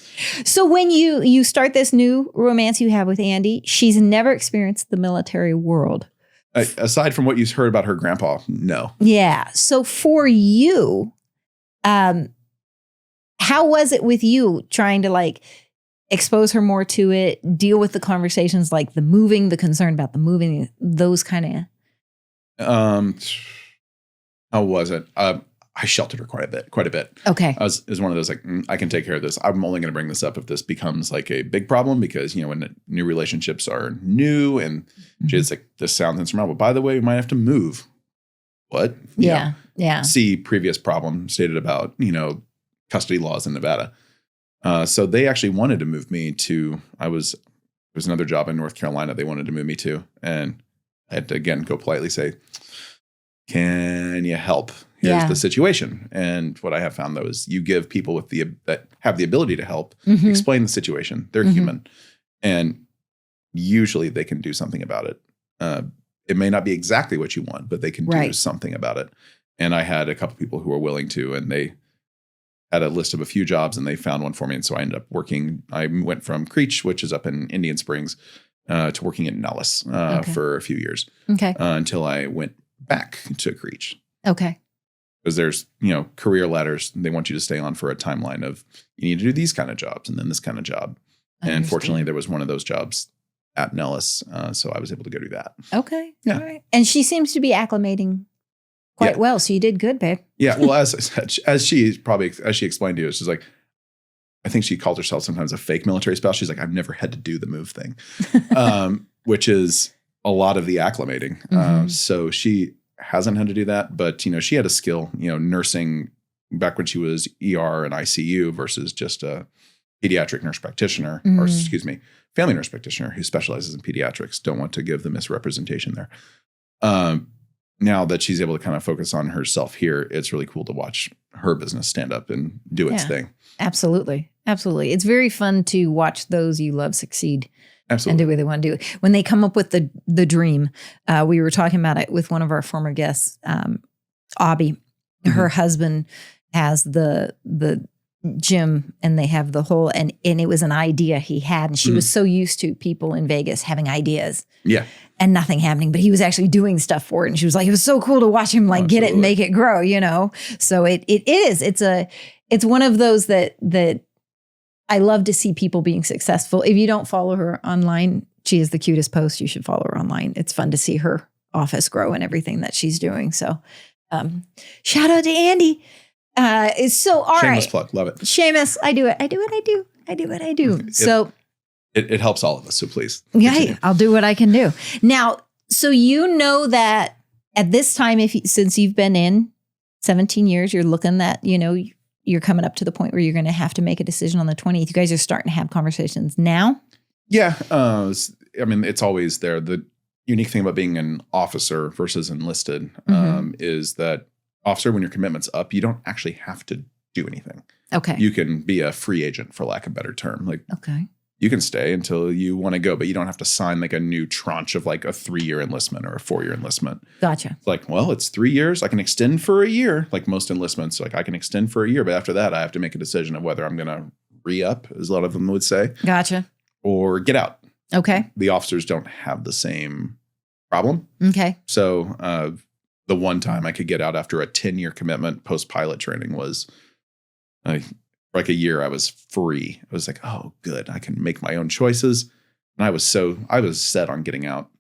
Speaker 1: So when you start this new romance you have with Andy, she's never experienced the military world.
Speaker 2: Aside from what you heard about her grandpa, no.
Speaker 1: Yeah. So for you, how was it with you trying to like expose her more to it, deal with the conversations like the moving, the concern about the moving, those kind of?
Speaker 2: How was it? I sheltered her quite a bit. Okay. I was one of those like, I can take care of this. I'm only going to bring this up if this becomes like a big problem because, when new relationships are new and she's like, this sounds insurmountable. By the way, we might have to move what? See previous problem stated about, custody laws in Nevada. So they actually wanted to move me to, there's another job in North Carolina they wanted to move me to. And I had to, again, go politely say, can you help? Here's the situation. And what I have found, though, is you give people that have the ability to help, explain the situation. They're human. And usually they can do something about it. It may not be exactly what you want, but they can do something about it. And I had a couple people who were willing to, and they had a list of a few jobs and they found one for me. And so I ended up I went from Creech, which is up in Indian Springs, to working in Nellis for a few years. Until I went back to Creech. Because there's, career ladders. They want you to stay on for a timeline of you need to do these kind of jobs and then this kind of job. And fortunately, there was one of those jobs at Nellis. So I was able to go do that.
Speaker 1: Yeah. All right. And she seems to be acclimating quite well. So you did good, babe. Yeah.
Speaker 2: Well, as she explained to you, she's like, I think she called herself sometimes a fake military spouse. She's like, I've never had to do the move thing, which is a lot of the acclimating. So she hasn't had to do that, but she had a skill, nursing back when she was ER and ICU versus just a pediatric nurse practitioner, or family nurse practitioner who specializes in pediatrics. Don't want to give the misrepresentation there. Now that she's able to kind of focus on herself here, it's really cool to watch her business stand up and do its thing.
Speaker 1: Absolutely. It's very fun to watch those you love succeed.
Speaker 2: Absolutely.
Speaker 1: And do what they want to do. When they come up with the dream, we were talking about it with one of our former guests, Abby. Her husband has the gym and they have the whole, and it was an idea he had. And she was so used to people in Vegas having ideas.
Speaker 2: Yeah.
Speaker 1: And nothing happening, but he was actually doing stuff for it. And she was like, it was so cool to watch him get it and make it grow, So it is. It's one of those that I love to see people being successful. If you don't follow her online, she is the cutest post. You should follow her online. It's fun to see her office grow and everything that she's doing. So shout out to Andy. It's so all
Speaker 2: Shameless
Speaker 1: right.
Speaker 2: plug. Love it.
Speaker 1: Shameless. I do what I do. So
Speaker 2: it helps all of us. So please.
Speaker 1: Yeah, I'll do what I can do. Now, so that at this time, since you've been in 17 years, you're looking at, you're coming up to the point where you're going to have to make a decision on the 20th. You guys are starting to have conversations now?
Speaker 2: Yeah. It's always there. The unique thing about being an officer versus enlisted is that officer, when your commitment's up, you don't actually have to do anything.
Speaker 1: Okay.
Speaker 2: You can be a free agent, for lack of a better term.
Speaker 1: Okay.
Speaker 2: You can stay until you want to go, but you don't have to sign a new tranche of a 3-year enlistment or a 4-year enlistment.
Speaker 1: Gotcha.
Speaker 2: It's it's 3 years. I can extend for a year, like most enlistments. I can extend for a year, but after that, I have to make a decision of whether I'm going to re-up, as a lot of them would say.
Speaker 1: Gotcha.
Speaker 2: Or get out.
Speaker 1: Okay.
Speaker 2: The officers don't have the same problem.
Speaker 1: Okay.
Speaker 2: So the one time I could get out after a 10-year commitment post-pilot training was a year I was free. I was like, oh, good. I can make my own choices. And I was set on getting out.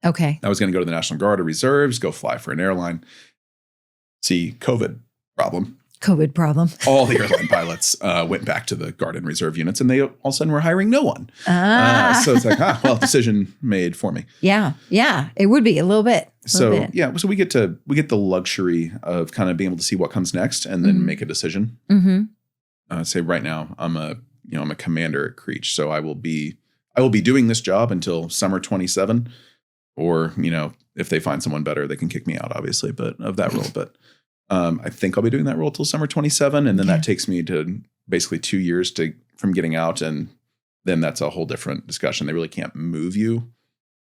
Speaker 1: Okay.
Speaker 2: I was going to go to the National Guard or Reserves, go fly for an airline. See, COVID problem.
Speaker 1: All
Speaker 2: the airline pilots went back to the Guard and Reserve units, and they all of a sudden were hiring no one. So it's decision made for me.
Speaker 1: Yeah. It would be a little bit.
Speaker 2: So we get the luxury of kind of being able to see what comes next and then make a decision. Say right now I'm a commander at Creech, so I will be doing this job until summer 27, or if they find someone better, they can kick me out, obviously, but of that role. But I think I'll be doing that role till summer 27, and then that takes me to basically 2 years from getting out, and then that's a whole different discussion. They really can't move you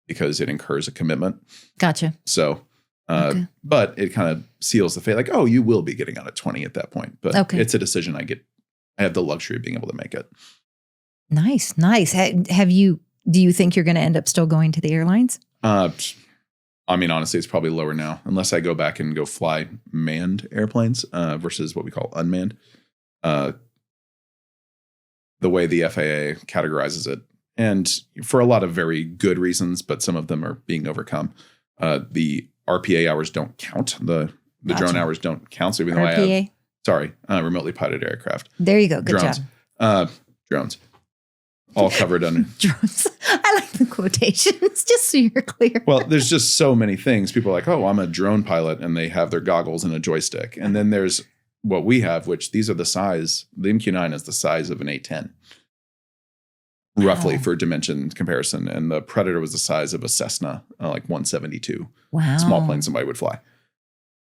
Speaker 2: because it incurs a commitment.
Speaker 1: Gotcha.
Speaker 2: So. But it kind of seals the fate, you will be getting out at 20 at that point. But it's a decision I have the luxury of being able to make it.
Speaker 1: Nice. Do you think you're going to end up still going to the airlines?
Speaker 2: Honestly, it's probably lower now, unless I go back and go fly manned airplanes versus what we call unmanned. The way the FAA categorizes it, and for a lot of very good reasons, but some of them are being overcome. The RPA hours don't count. The drone hours don't count. So even though
Speaker 1: RPA?
Speaker 2: I have, remotely piloted aircraft.
Speaker 1: There you go. Good
Speaker 2: job. Drones. all covered under
Speaker 1: drones. I like the quotations, just so you're clear.
Speaker 2: Well, there's just so many things. People are like, oh, I'm a drone pilot, and they have their goggles and a joystick. And then there's what we have, which these are the size. The MQ-9 is the size of an A-10, roughly, for dimension comparison. And the Predator was the size of a Cessna, like 172.
Speaker 1: Wow.
Speaker 2: Small plane somebody would fly.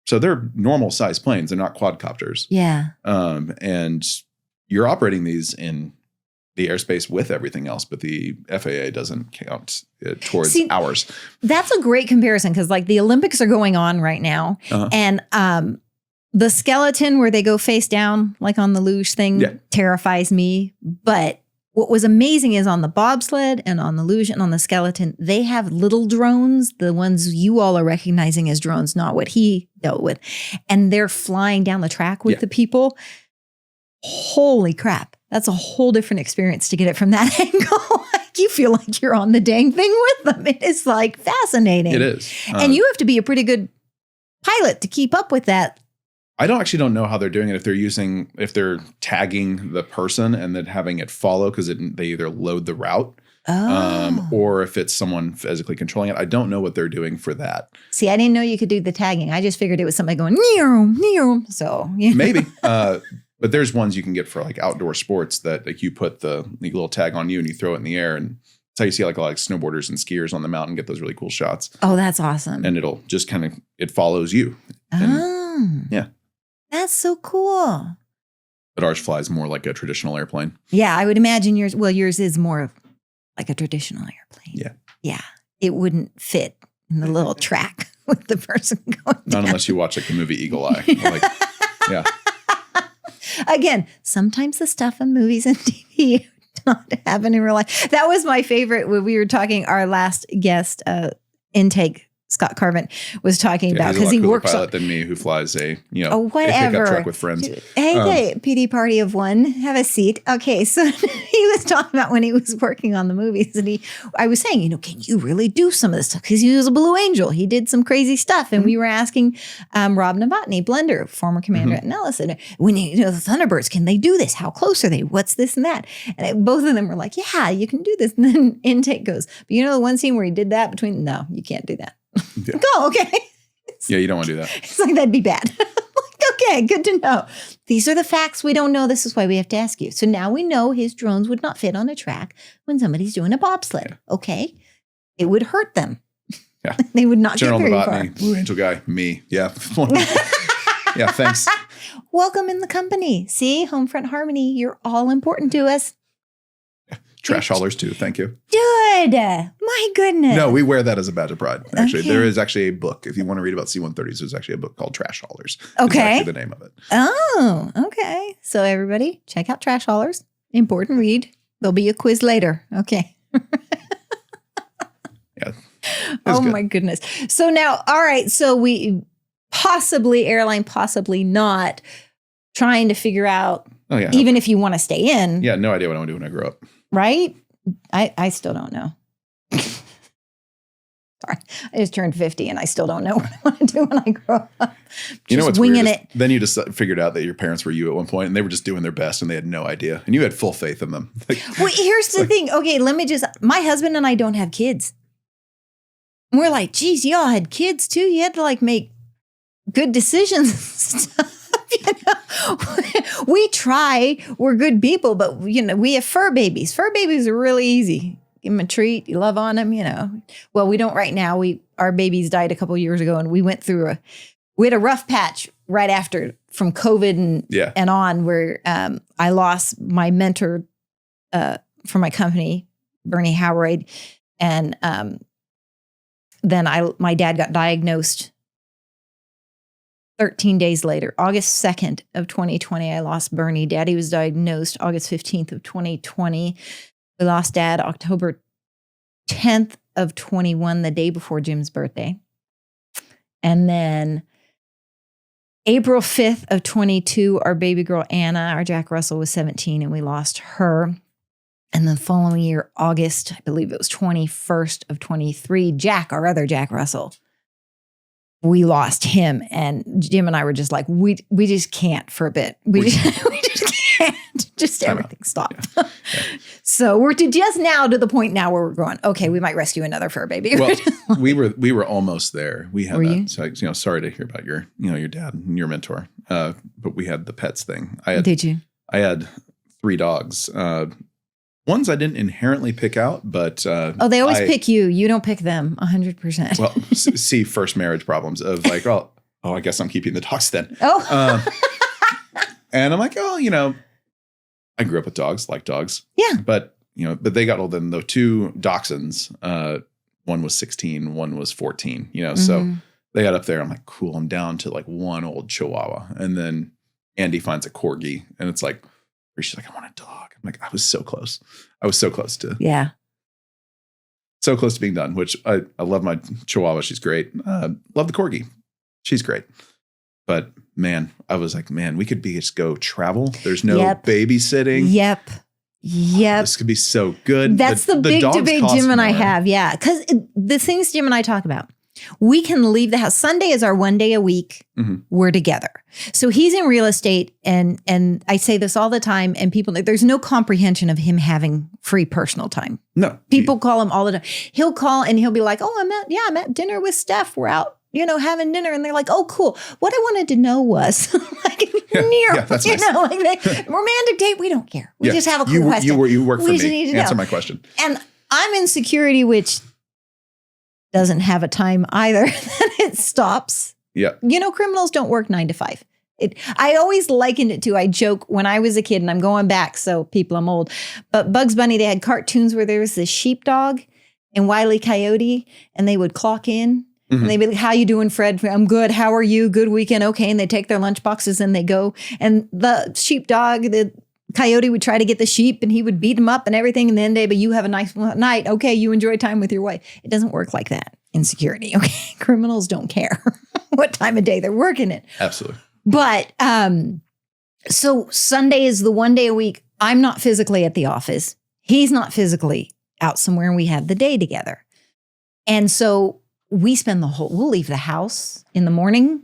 Speaker 2: So they're normal size planes. They're not quadcopters.
Speaker 1: Yeah.
Speaker 2: And you're operating these in the airspace with everything else, but the FAA doesn't count it towards ours.
Speaker 1: That's a great comparison because like the Olympics are going on right now. And the skeleton where they go face down, like on the luge thing, terrifies me. But what was amazing is on the bobsled and on the luge and on the skeleton, they have little drones, the ones you all are recognizing as drones, not what he dealt with. And they're flying down the track with the people. Holy crap. That's a whole different experience to get it from that angle. Like you feel like you're on the dang thing with them. It is like fascinating.
Speaker 2: It is.
Speaker 1: And you have to be a pretty good pilot to keep up with that.
Speaker 2: I don't know how they're doing it. If they're tagging the person and then having it follow because they either load the route or if it's someone physically controlling it. I don't know what they're doing for that.
Speaker 1: See, I didn't know you could do the tagging. I just figured it was somebody going, near. So yeah.
Speaker 2: Maybe. But there's ones you can get for like outdoor sports that like you put the little tag on you and you throw it in the air. And that's how you see like a lot of snowboarders and skiers on the mountain get those really cool shots.
Speaker 1: Oh, that's awesome.
Speaker 2: And it'll just it follows you. Yeah.
Speaker 1: That's so cool.
Speaker 2: But ours flies more like a traditional airplane.
Speaker 1: Yeah, I would imagine yours is more of like a traditional airplane.
Speaker 2: Yeah.
Speaker 1: Yeah. It wouldn't fit in the little track with the person going down.
Speaker 2: Not unless you watch like the movie Eagle Eye. Like, yeah.
Speaker 1: Again, sometimes the stuff in movies and TV not happen in real life. That was my favorite when we were talking, our last guest intake, Scott Carvin, was talking about because he works
Speaker 2: pilot than me who flies a
Speaker 1: whatever
Speaker 2: a pickup truck with friends.
Speaker 1: Hey, PD party of one, have a seat. Okay, so he was talking about when he was working on the movies, and I was saying, can you really do some of this stuff? Because he was a Blue Angel, he did some crazy stuff, and we were asking Rob Novotny, Blender, former commander at Nellis, and when the Thunderbirds, can they do this? How close are they? What's this and that? And both of them were like, yeah, you can do this. And then intake goes, but the one scene where he did that no, you can't do that.
Speaker 2: Yeah.
Speaker 1: Oh, okay.
Speaker 2: Yeah, you don't want to do that.
Speaker 1: It's like, that'd be bad. Like, okay, good to know. These are the facts we don't know. This is why we have to ask you. So now we know his drones would not fit on a track when somebody's doing a bobsled. Yeah. Okay. It would hurt them.
Speaker 2: Yeah.
Speaker 1: They would not
Speaker 2: General
Speaker 1: get very
Speaker 2: Novotny,
Speaker 1: far.
Speaker 2: Blue Angel guy, me. Yeah. Yeah, thanks.
Speaker 1: Welcome in the company. See, Homefront Harmony, you're all important to us.
Speaker 2: Trash haulers too. Thank you.
Speaker 1: Good. My goodness.
Speaker 2: No, we wear that as a badge of pride. Actually,
Speaker 1: Okay.
Speaker 2: There is actually a book. If you want to read about C-130s, there's actually a book called Trash Haulers.
Speaker 1: Okay.
Speaker 2: It's actually the name of it.
Speaker 1: Oh, okay. So everybody, check out Trash Haulers. Important read. There'll be a quiz later. Okay.
Speaker 2: Yeah.
Speaker 1: Oh
Speaker 2: good.
Speaker 1: my goodness. So now, all right. So we airline, possibly not, trying to figure out, even if you want to stay in.
Speaker 2: Yeah, no idea what I want to do when I grow up.
Speaker 1: Right? I still don't know. Sorry. I just turned 50 and I still don't know what I want to do when I grow up.
Speaker 2: Just what's
Speaker 1: winging
Speaker 2: weird
Speaker 1: it.
Speaker 2: Then you just figured out that your parents were you at one point and they were just doing their best and they had no idea. And you had full faith in them.
Speaker 1: Well, here's the thing. Okay, my husband and I don't have kids. And we're like, geez, y'all had kids too. You had to like make good decisions and stuff. We try. We're good people, but we have fur babies. Fur babies are really easy. Give them a treat. You love on them. Well, we don't right now. Our babies died a couple of years ago, and we went through we had a rough patch right after from COVID and on, where I lost my mentor for my company, Bernie Howard, and then my dad got diagnosed. 13 days later, August 2nd of 2020, I lost Bernie. Daddy was diagnosed August 15th of 2020. We lost Dad October 10th of 21, the day before Jim's birthday. And then April 5th of 22, our baby girl Anna, our Jack Russell, was 17, and we lost her. And then the following year, August, I believe it was 21st of 23, Jack, our other Jack Russell, we lost him. And Jim and I were just like, we just can't for a bit. We just can't Just
Speaker 2: Time
Speaker 1: everything
Speaker 2: out.
Speaker 1: stopped.
Speaker 2: Yeah.
Speaker 1: So we're just now to the point now where we're going, okay, we might rescue another fur baby.
Speaker 2: Well, we were almost there. We had
Speaker 1: Were
Speaker 2: that.
Speaker 1: you?
Speaker 2: So, sorry to hear about your dad and your mentor. But we had the pets thing.
Speaker 1: Did you?
Speaker 2: I had 3 dogs. Ones I didn't inherently pick out, but
Speaker 1: They always pick you. You don't pick them 100%.
Speaker 2: well, see first marriage problems of like, oh, I guess I'm keeping the dogs then.
Speaker 1: Oh.
Speaker 2: And I'm like, I grew up with dogs, like dogs.
Speaker 1: Yeah.
Speaker 2: But they got old. Then the 2 dachshunds, one was 16, one was 14, so they got up there. I'm like, cool. I'm down to like one old Chihuahua. And then Andy finds a Corgi and it's like, she's like, I want a dog. I'm like, I was so close. So close to being done, which I love my Chihuahua. She's great. Love the Corgi. She's great. But man, I was like, we could just go travel. There's no babysitting.
Speaker 1: Yep.
Speaker 2: This could be so good.
Speaker 1: That's the big
Speaker 2: dogs
Speaker 1: debate
Speaker 2: cost
Speaker 1: Jim and I
Speaker 2: more.
Speaker 1: have. Yeah. Because the things Jim and I talk about, we can leave the house. Sunday is our one day a week. We're together. So he's in real estate. And I say this all the time. And people, there's no comprehension of him having free personal time.
Speaker 2: No.
Speaker 1: People call him all the time. He'll call and he'll be like, oh, I'm at dinner with Steph. We're out, having dinner. And they're like, oh, cool. What I wanted to know was
Speaker 2: that's nice.
Speaker 1: Romantic date. We don't care. We just have a cool question.
Speaker 2: You work for
Speaker 1: We just
Speaker 2: me.
Speaker 1: need to
Speaker 2: Answer
Speaker 1: know.
Speaker 2: my question.
Speaker 1: And I'm in security, which doesn't have a time either. It stops.
Speaker 2: Yeah.
Speaker 1: Criminals don't work 9 to 5. I always likened it to, I joke when I was a kid, and I'm going back, so people, I'm old. But Bugs Bunny, they had cartoons where there was this sheepdog and Wile E. Coyote, and they would clock in. And they'd be like, how you doing, Fred? I'm good. How are you? Good weekend. Okay. And they take their lunch boxes and they go. And the sheepdog, the coyote would try to get the sheep and he would beat him up and everything. And then but you have a nice night. Okay. You enjoy time with your wife. It doesn't work like that in security. Okay. Criminals don't care what time of day they're working it.
Speaker 2: Absolutely.
Speaker 1: But so Sunday is the one day a week. I'm not physically at the office. He's not physically out somewhere, and we have the day together. And so we spend we'll leave the house in the morning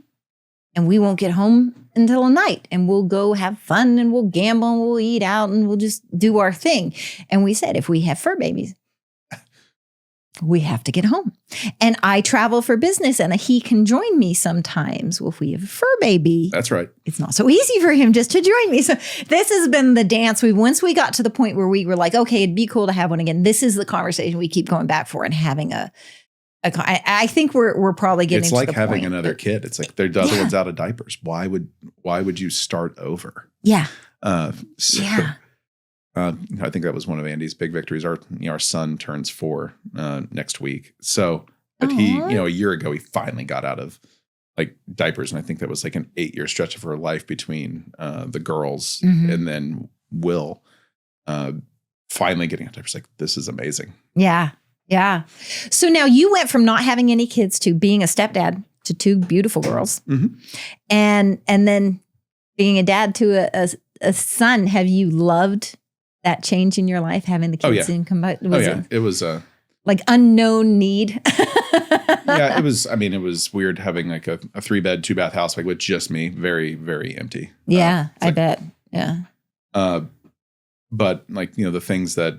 Speaker 1: and we won't get home until night, and we'll go have fun and we'll gamble and we'll eat out and we'll just do our thing. And we said, if we have fur babies, we have to get home. And I travel for business and he can join me sometimes. Well, if we have a fur baby,
Speaker 2: That's right.
Speaker 1: it's not so easy for him just to join me. So this has been the dance. Once we got to the point where we were like, okay, it'd be cool to have one again. This is the conversation we keep going back for and having I think we're probably getting.
Speaker 2: It's
Speaker 1: to
Speaker 2: like
Speaker 1: the
Speaker 2: having
Speaker 1: point
Speaker 2: another kid. It's like the other one's out of diapers. Why would you start over?
Speaker 1: Yeah.
Speaker 2: I
Speaker 1: Yeah.
Speaker 2: think that was one of Andy's big victories. Our son turns 4 next week. So, but he, a year ago, he finally got out of like diapers, and I think that was like an 8-year stretch of her life between the girls and then Will finally getting out of diapers. Like, this is amazing.
Speaker 1: Yeah. Yeah. So now you went from not having any kids to being a stepdad to 2 beautiful girls, and then being a dad to a son. Have you loved that change in your life, having the kids in combined?
Speaker 2: It was
Speaker 1: like unknown need.
Speaker 2: Yeah, it was. I mean, it was weird having like a 3-bed, 2-bath house like with just me, very, very empty.
Speaker 1: Yeah, I bet. Yeah.
Speaker 2: But like the things that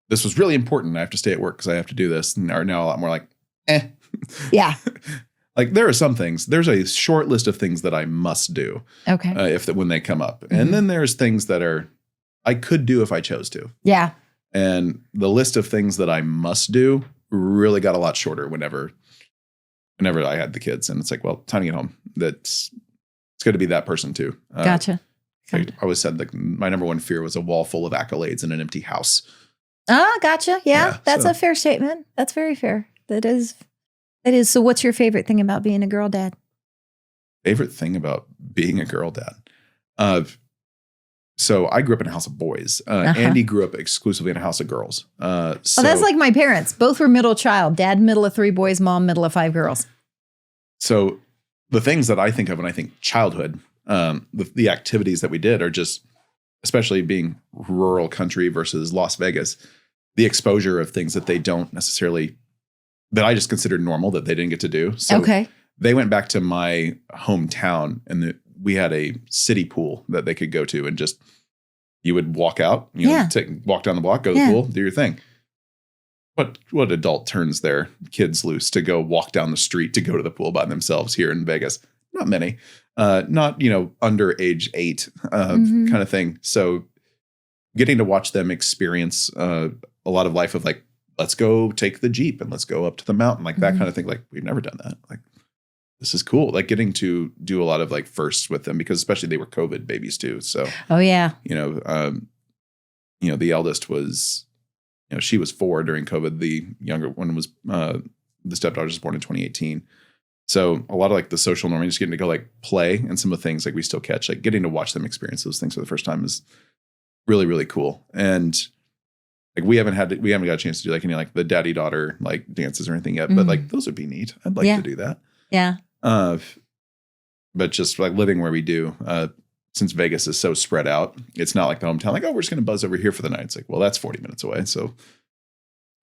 Speaker 2: this was really important. I have to stay at work because I have to do this. And are now a lot more like,
Speaker 1: Yeah.
Speaker 2: Like there are some things. There's a short list of things that I must do.
Speaker 1: Okay.
Speaker 2: When they come up, and then there's things that I could do if I chose to.
Speaker 1: Yeah.
Speaker 2: And the list of things that I must do really got a lot shorter whenever I had the kids. And it's like, well, time to get home. It's going to be that person too.
Speaker 1: Gotcha.
Speaker 2: I always said like my number one fear was a wall full of accolades and an empty house.
Speaker 1: Ah, gotcha. Yeah, that's a fair statement. That's very fair. That is. So what's your favorite thing about being a girl dad?
Speaker 2: Favorite thing about being a girl dad? So I grew up in a house of boys. Andy grew up exclusively in a house of girls. So
Speaker 1: that's like my parents. Both were middle child. Dad, middle of 3 boys. Mom, middle of 5 girls.
Speaker 2: So the things that I think of when I think childhood, the activities that we did are just, especially being rural country versus Las Vegas, the exposure of things that they don't necessarily, that I just considered normal that they didn't get to do. So they went back to my hometown and we had a city pool that they could go to and just you would walk out, walk down the block, go to the pool, do your thing. What adult turns their kids loose to go walk down the street to go to the pool by themselves here in Vegas? Not many. Not, under age 8 kind of thing. So getting to watch them experience a lot of life of like, let's go take the Jeep and let's go up to the mountain, like that kind of thing. Like, we've never done that. Like, this is cool. Like getting to do a lot of like firsts with them, because especially they were COVID babies too. So, the eldest was, she was 4 during COVID. The younger one was, the stepdaughter was born in 2018. So a lot of like the social norming, just getting to go like play, and some of the things like we still catch, like getting to watch them experience those things for the first time is really, really cool. And like we haven't got a chance to do like any like the daddy daughter like dances or anything yet, but like those would be neat. I'd like to do that.
Speaker 1: Yeah.
Speaker 2: But just like living where we do, since Vegas is so spread out, it's not like the hometown, like, oh, we're just going to buzz over here for the night. It's like, well, that's 40 minutes away. So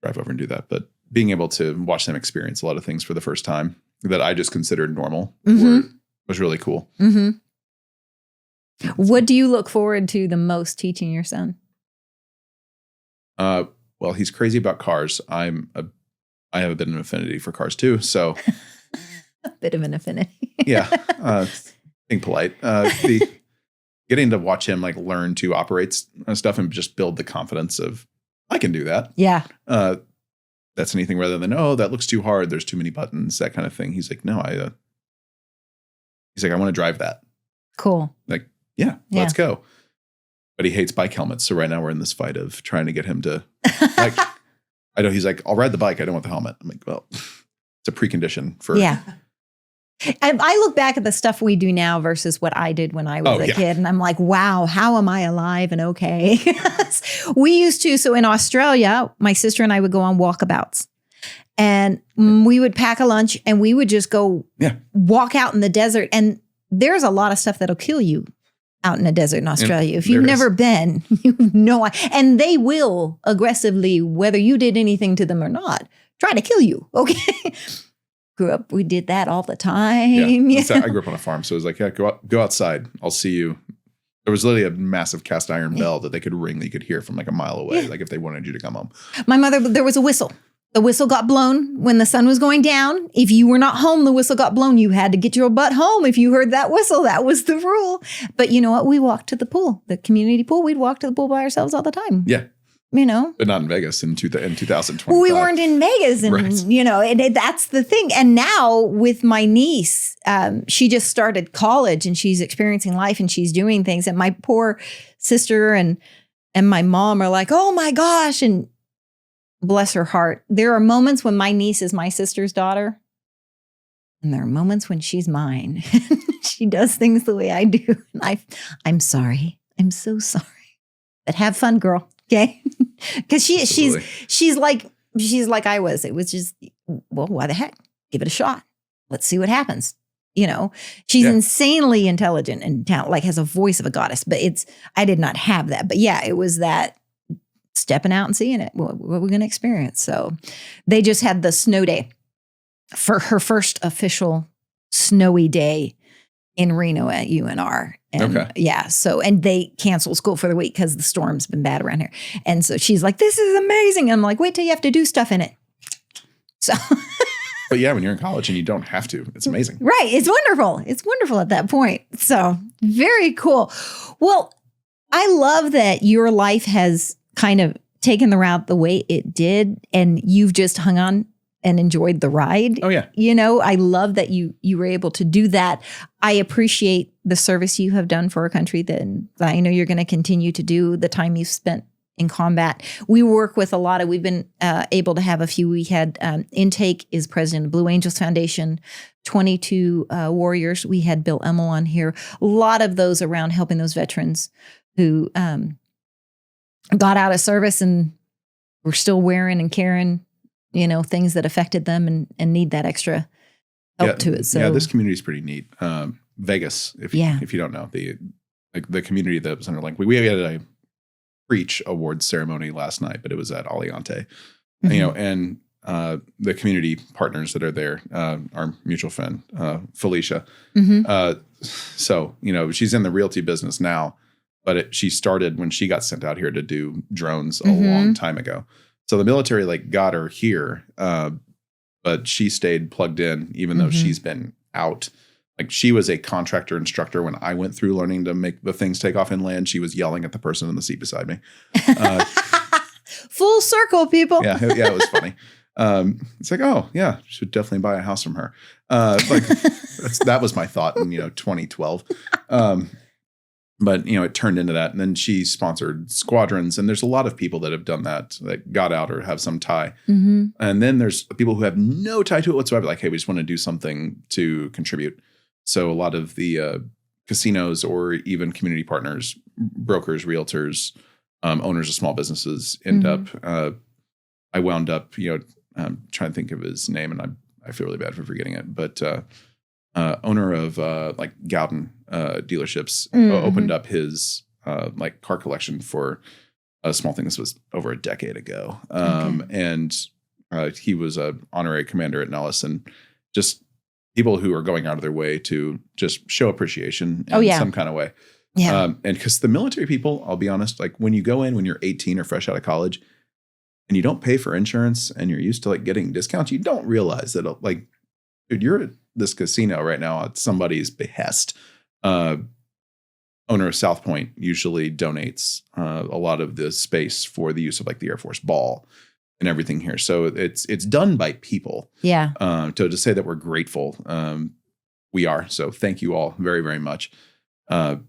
Speaker 2: drive over and do that. But being able to watch them experience a lot of things for the first time that I just considered normal was really cool.
Speaker 1: Mm-hmm. What do you look forward to the most teaching your son?
Speaker 2: Well, he's crazy about cars. I have a bit of an affinity for cars too. So
Speaker 1: a bit of an affinity.
Speaker 2: Yeah. Being polite. Getting to watch him like learn to operate stuff and just build the confidence of, I can do that.
Speaker 1: Yeah.
Speaker 2: That's anything rather than, oh, that looks too hard. There's too many buttons, that kind of thing. He's like, no, he's like, I want to drive that.
Speaker 1: Cool.
Speaker 2: Like, yeah, let's go. But he hates bike helmets. So right now we're in this fight of trying to get him to like, I know he's like, I'll ride the bike. I don't want the helmet. I'm like, well, it's a precondition for.
Speaker 1: Yeah. I look back at the stuff we do now versus what I did when I was a kid. And I'm like, wow, how am I alive and okay? We used to. So in Australia, my sister and I would go on walkabouts. And we would pack a lunch and we would just go walk out in the desert. And there's a lot of stuff that'll kill you out in the desert in Australia. If you've never been, you know. And they will aggressively, whether you did anything to them or not, try to kill you. Okay. Grew up, we did that all the time.
Speaker 2: Yeah. I grew up on a farm, so it was like, yeah, go outside. I'll see you. There was literally a massive cast iron bell that they could ring that you could hear from like a mile away, like if they wanted you to come home.
Speaker 1: My mother, there was a whistle. The whistle got blown when the sun was going down. If you were not home, the whistle got blown. You had to get your butt home if you heard that whistle. That was the rule. But you know what? We walked to the pool, the community pool. We'd walk to the pool by ourselves all the time.
Speaker 2: Yeah.
Speaker 1: But
Speaker 2: not in Vegas in 2020.
Speaker 1: Well, we weren't in Vegas, and and that's the thing. And now with my niece, she just started college and she's experiencing life and she's doing things. And my poor sister and my mom are like, oh my gosh, and bless her heart. There are moments when my niece is my sister's daughter, and there are moments when she's mine. She does things the way I do, and I'm sorry. I'm so sorry. But have fun, girl. Okay. Because she's like I was. It was just, well, why the heck? Give it a shot. Let's see what happens. She's insanely intelligent and like has a voice of a goddess, but I did not have that. But yeah, it was that stepping out and seeing it, what we're going to experience. So they just had the snow day for her first official snowy day in Reno at UNR. And and they canceled school for the week because the storm's been bad around here. And so she's like, this is amazing. I'm like, wait till you have to do stuff in it. So.
Speaker 2: But yeah, when you're in college and you don't have to, it's amazing.
Speaker 1: Right. It's wonderful. It's wonderful at that point. So very cool. Well, I love that your life has kind of taken the route the way it did, and you've just hung on and enjoyed the ride.
Speaker 2: Oh, yeah.
Speaker 1: I love that you were able to do that. I appreciate the service you have done for our country that I know you're going to continue to do, the time you've spent in combat. We work with we've been able to have a few. We had Intake is president of Blue Angels Foundation, 22 warriors. We had Bill Emmel on here. A lot of those around helping those veterans who got out of service and were still wearing and carrying things that affected them and need that extra help to it. So
Speaker 2: this community is pretty neat. Vegas, if you don't know, the community that was under like we had a Preach Awards ceremony last night, but it was at Aliante, and the community partners that are there, our mutual friend, Felicia. So, she's in the realty business now, But she started when she got sent out here to do drones a long time ago. So the military like got her here, but she stayed plugged in even though she's been out. Like she was a contractor instructor when I went through learning to make the things take off and land. She was yelling at the person in the seat beside me.
Speaker 1: Full circle, people.
Speaker 2: Yeah, it was funny. It's like, oh yeah, should definitely buy a house from her. That was my thought in 2012. But it turned into that, and then she sponsored squadrons, and there's a lot of people that have done that got out or have some tie. And then there's people who have no tie to it whatsoever. Like, hey, we just want to do something to contribute. So a lot of the casinos or even community partners, brokers, realtors, owners of small businesses end up. I wound up, I'm trying to think of his name, and I feel really bad for forgetting it, but owner of like Gowden dealerships opened up his like car collection for a small thing. This was over a decade ago, and he was a honorary commander at Nellis, and just people who are going out of their way to just show appreciation in some kind of way. Yeah. And because the military people, I'll be honest, like when you go in when you're 18 or fresh out of college and you don't pay for insurance and you're used to like getting discounts, you don't realize that like, dude, you're at this casino right now at somebody's behest. Owner of South Point usually donates a lot of the space for the use of like the Air Force Ball and everything here. So it's done by people. Yeah. To say that we're grateful, we are. So thank you all very, very much. But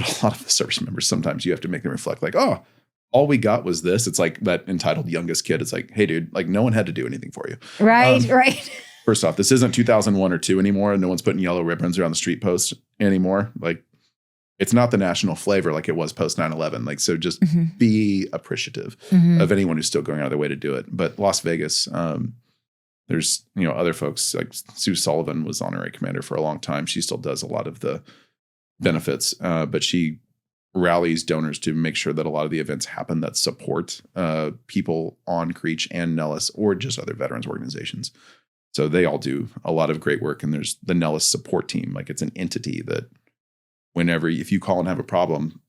Speaker 2: a lot of the service members, sometimes you have to make them reflect like, oh, all we got was this. It's like that entitled youngest kid. It's like, hey, dude, like no one had to do anything for you.
Speaker 1: Right, right.
Speaker 2: First off, this isn't 2001 or 2 anymore. No one's putting yellow ribbons around the street posts anymore. Like it's not the national flavor like it was post 9/11. Like, so just be appreciative of anyone who's still going out of their way to do it. But Las Vegas, there's, other folks like Sue Sullivan was honorary commander for a long time. She still does a lot of the benefits, but she rallies donors to make sure that a lot of the events happen that support people on Creech and Nellis or just other veterans organizations. So they all do a lot of great work. And there's the Nellis support team. Like it's an entity that if you call and have a problem,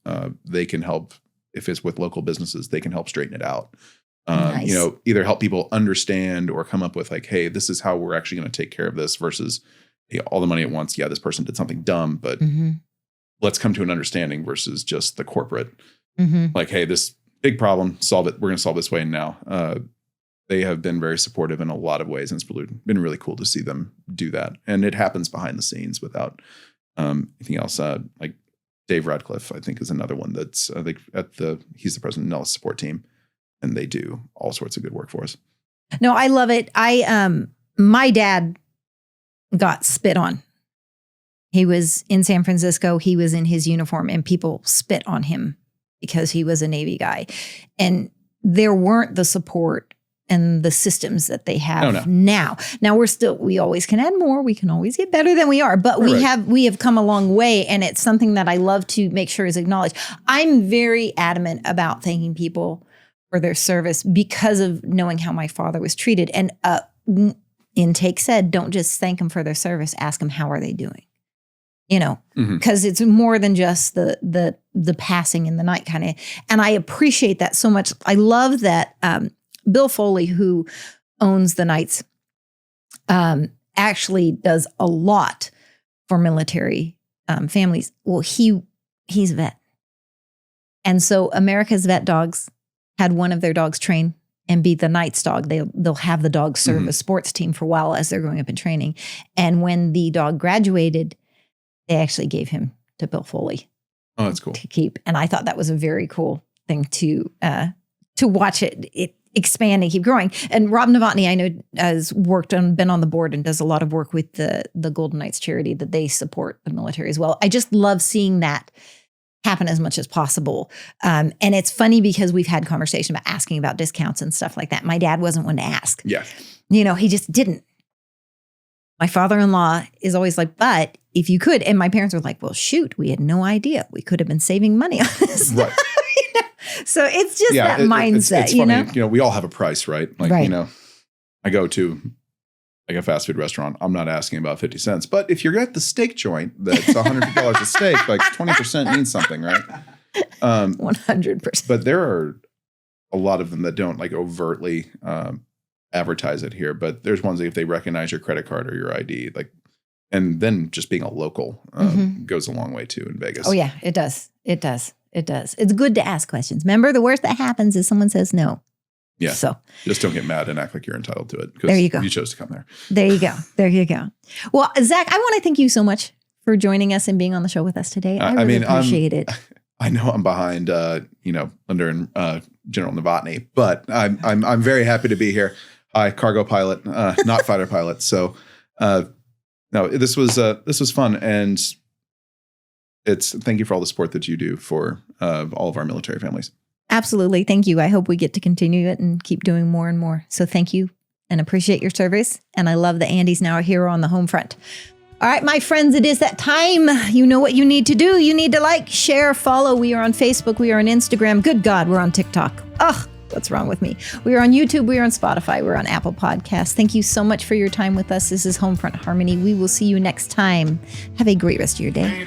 Speaker 2: they can help. If it's with local businesses, they can help straighten it out. Nice. Either help people understand or come up with like, hey, this is how we're actually going to take care of this versus hey, all the money at once. Yeah, this person did something dumb, but let's come to an understanding versus just the corporate. Like, hey, this big problem, solve it. We're going to solve this way now. They have been very supportive in a lot of ways, and it's been really cool to see them do that. And it happens behind the scenes without anything else. Like Dave Radcliffe, I think, is another one that's he's the president of Nellis support team, and they do all sorts of good work for us.
Speaker 1: No, I love it. My dad got spit on. He was in San Francisco. He was in his uniform, and people spit on him because he was a Navy guy, and there weren't the support and the systems that they have now. Now we always can add more. We can always get better than we are, but we have come a long way. And it's something that I love to make sure is acknowledged. I'm very adamant about thanking people for their service because of knowing how my father was treated. And intake said, don't just thank them for their service. Ask them, how are they doing? Because it's more than just the passing in the night kind of, and I appreciate that so much. I love that, Bill Foley, who owns the Knights, actually does a lot for military families. Well, he's a vet. And so America's Vet Dogs had one of their dogs train and be the Knights dog. They'll have the dog serve a sports team for a while as they're going up in training. And when the dog graduated, they actually gave him to Bill Foley.
Speaker 2: Oh, that's cool.
Speaker 1: To keep. And I thought that was a very cool thing to watch it expand and keep growing. And Rob Novotny, I know, has been on the board and does a lot of work with the Golden Knights charity that they support the military as well. I just love seeing that happen as much as possible. And it's funny because we've had conversation about asking about discounts and stuff like that. My dad wasn't one to ask. Yeah. He just didn't. My father-in-law is always like, but if you could, and my parents were like, well, shoot, we had no idea. We could have been saving money on this. Right. So it's just that mindset,
Speaker 2: it's funny. We all have a price, right? Like, I go to like a fast food restaurant, I'm not asking about 50 cents. But if you're at the steak joint that's $150 a steak, like 20% means something, right?
Speaker 1: 100%.
Speaker 2: But there are a lot of them that don't like overtly advertise it here. But there's ones that if they recognize your credit card or your ID, like, and then just being a local goes a long way too in Vegas.
Speaker 1: Oh yeah, it does. It does. It does. It's good to ask questions. Remember, the worst that happens is someone says no.
Speaker 2: Yeah.
Speaker 1: So
Speaker 2: just don't get mad and act like you're entitled to it.
Speaker 1: There you go.
Speaker 2: You chose to come there.
Speaker 1: There you go. There you go. Well, Zach, I want to thank you so much for joining us and being on the show with us today. I really appreciate it.
Speaker 2: I know I'm behind, under General Novotny, but I'm very happy to be here. Hi, cargo pilot, not fighter pilot. So, no, this was fun, and thank you for all the support that you do for all of our military families.
Speaker 1: Absolutely. Thank you. I hope we get to continue it and keep doing more and more. So thank you and appreciate your service. And I love that Andy's now a hero on the home front. All right, my friends, it is that time. You know what you need to do. You need to like, share, follow. We are on Facebook. We are on Instagram. Good God, we're on TikTok. Ugh, what's wrong with me? We are on YouTube. We are on Spotify. We're on Apple Podcasts. Thank you so much for your time with us. This is Homefront Harmony. We will see you next time. Have a great rest of your day.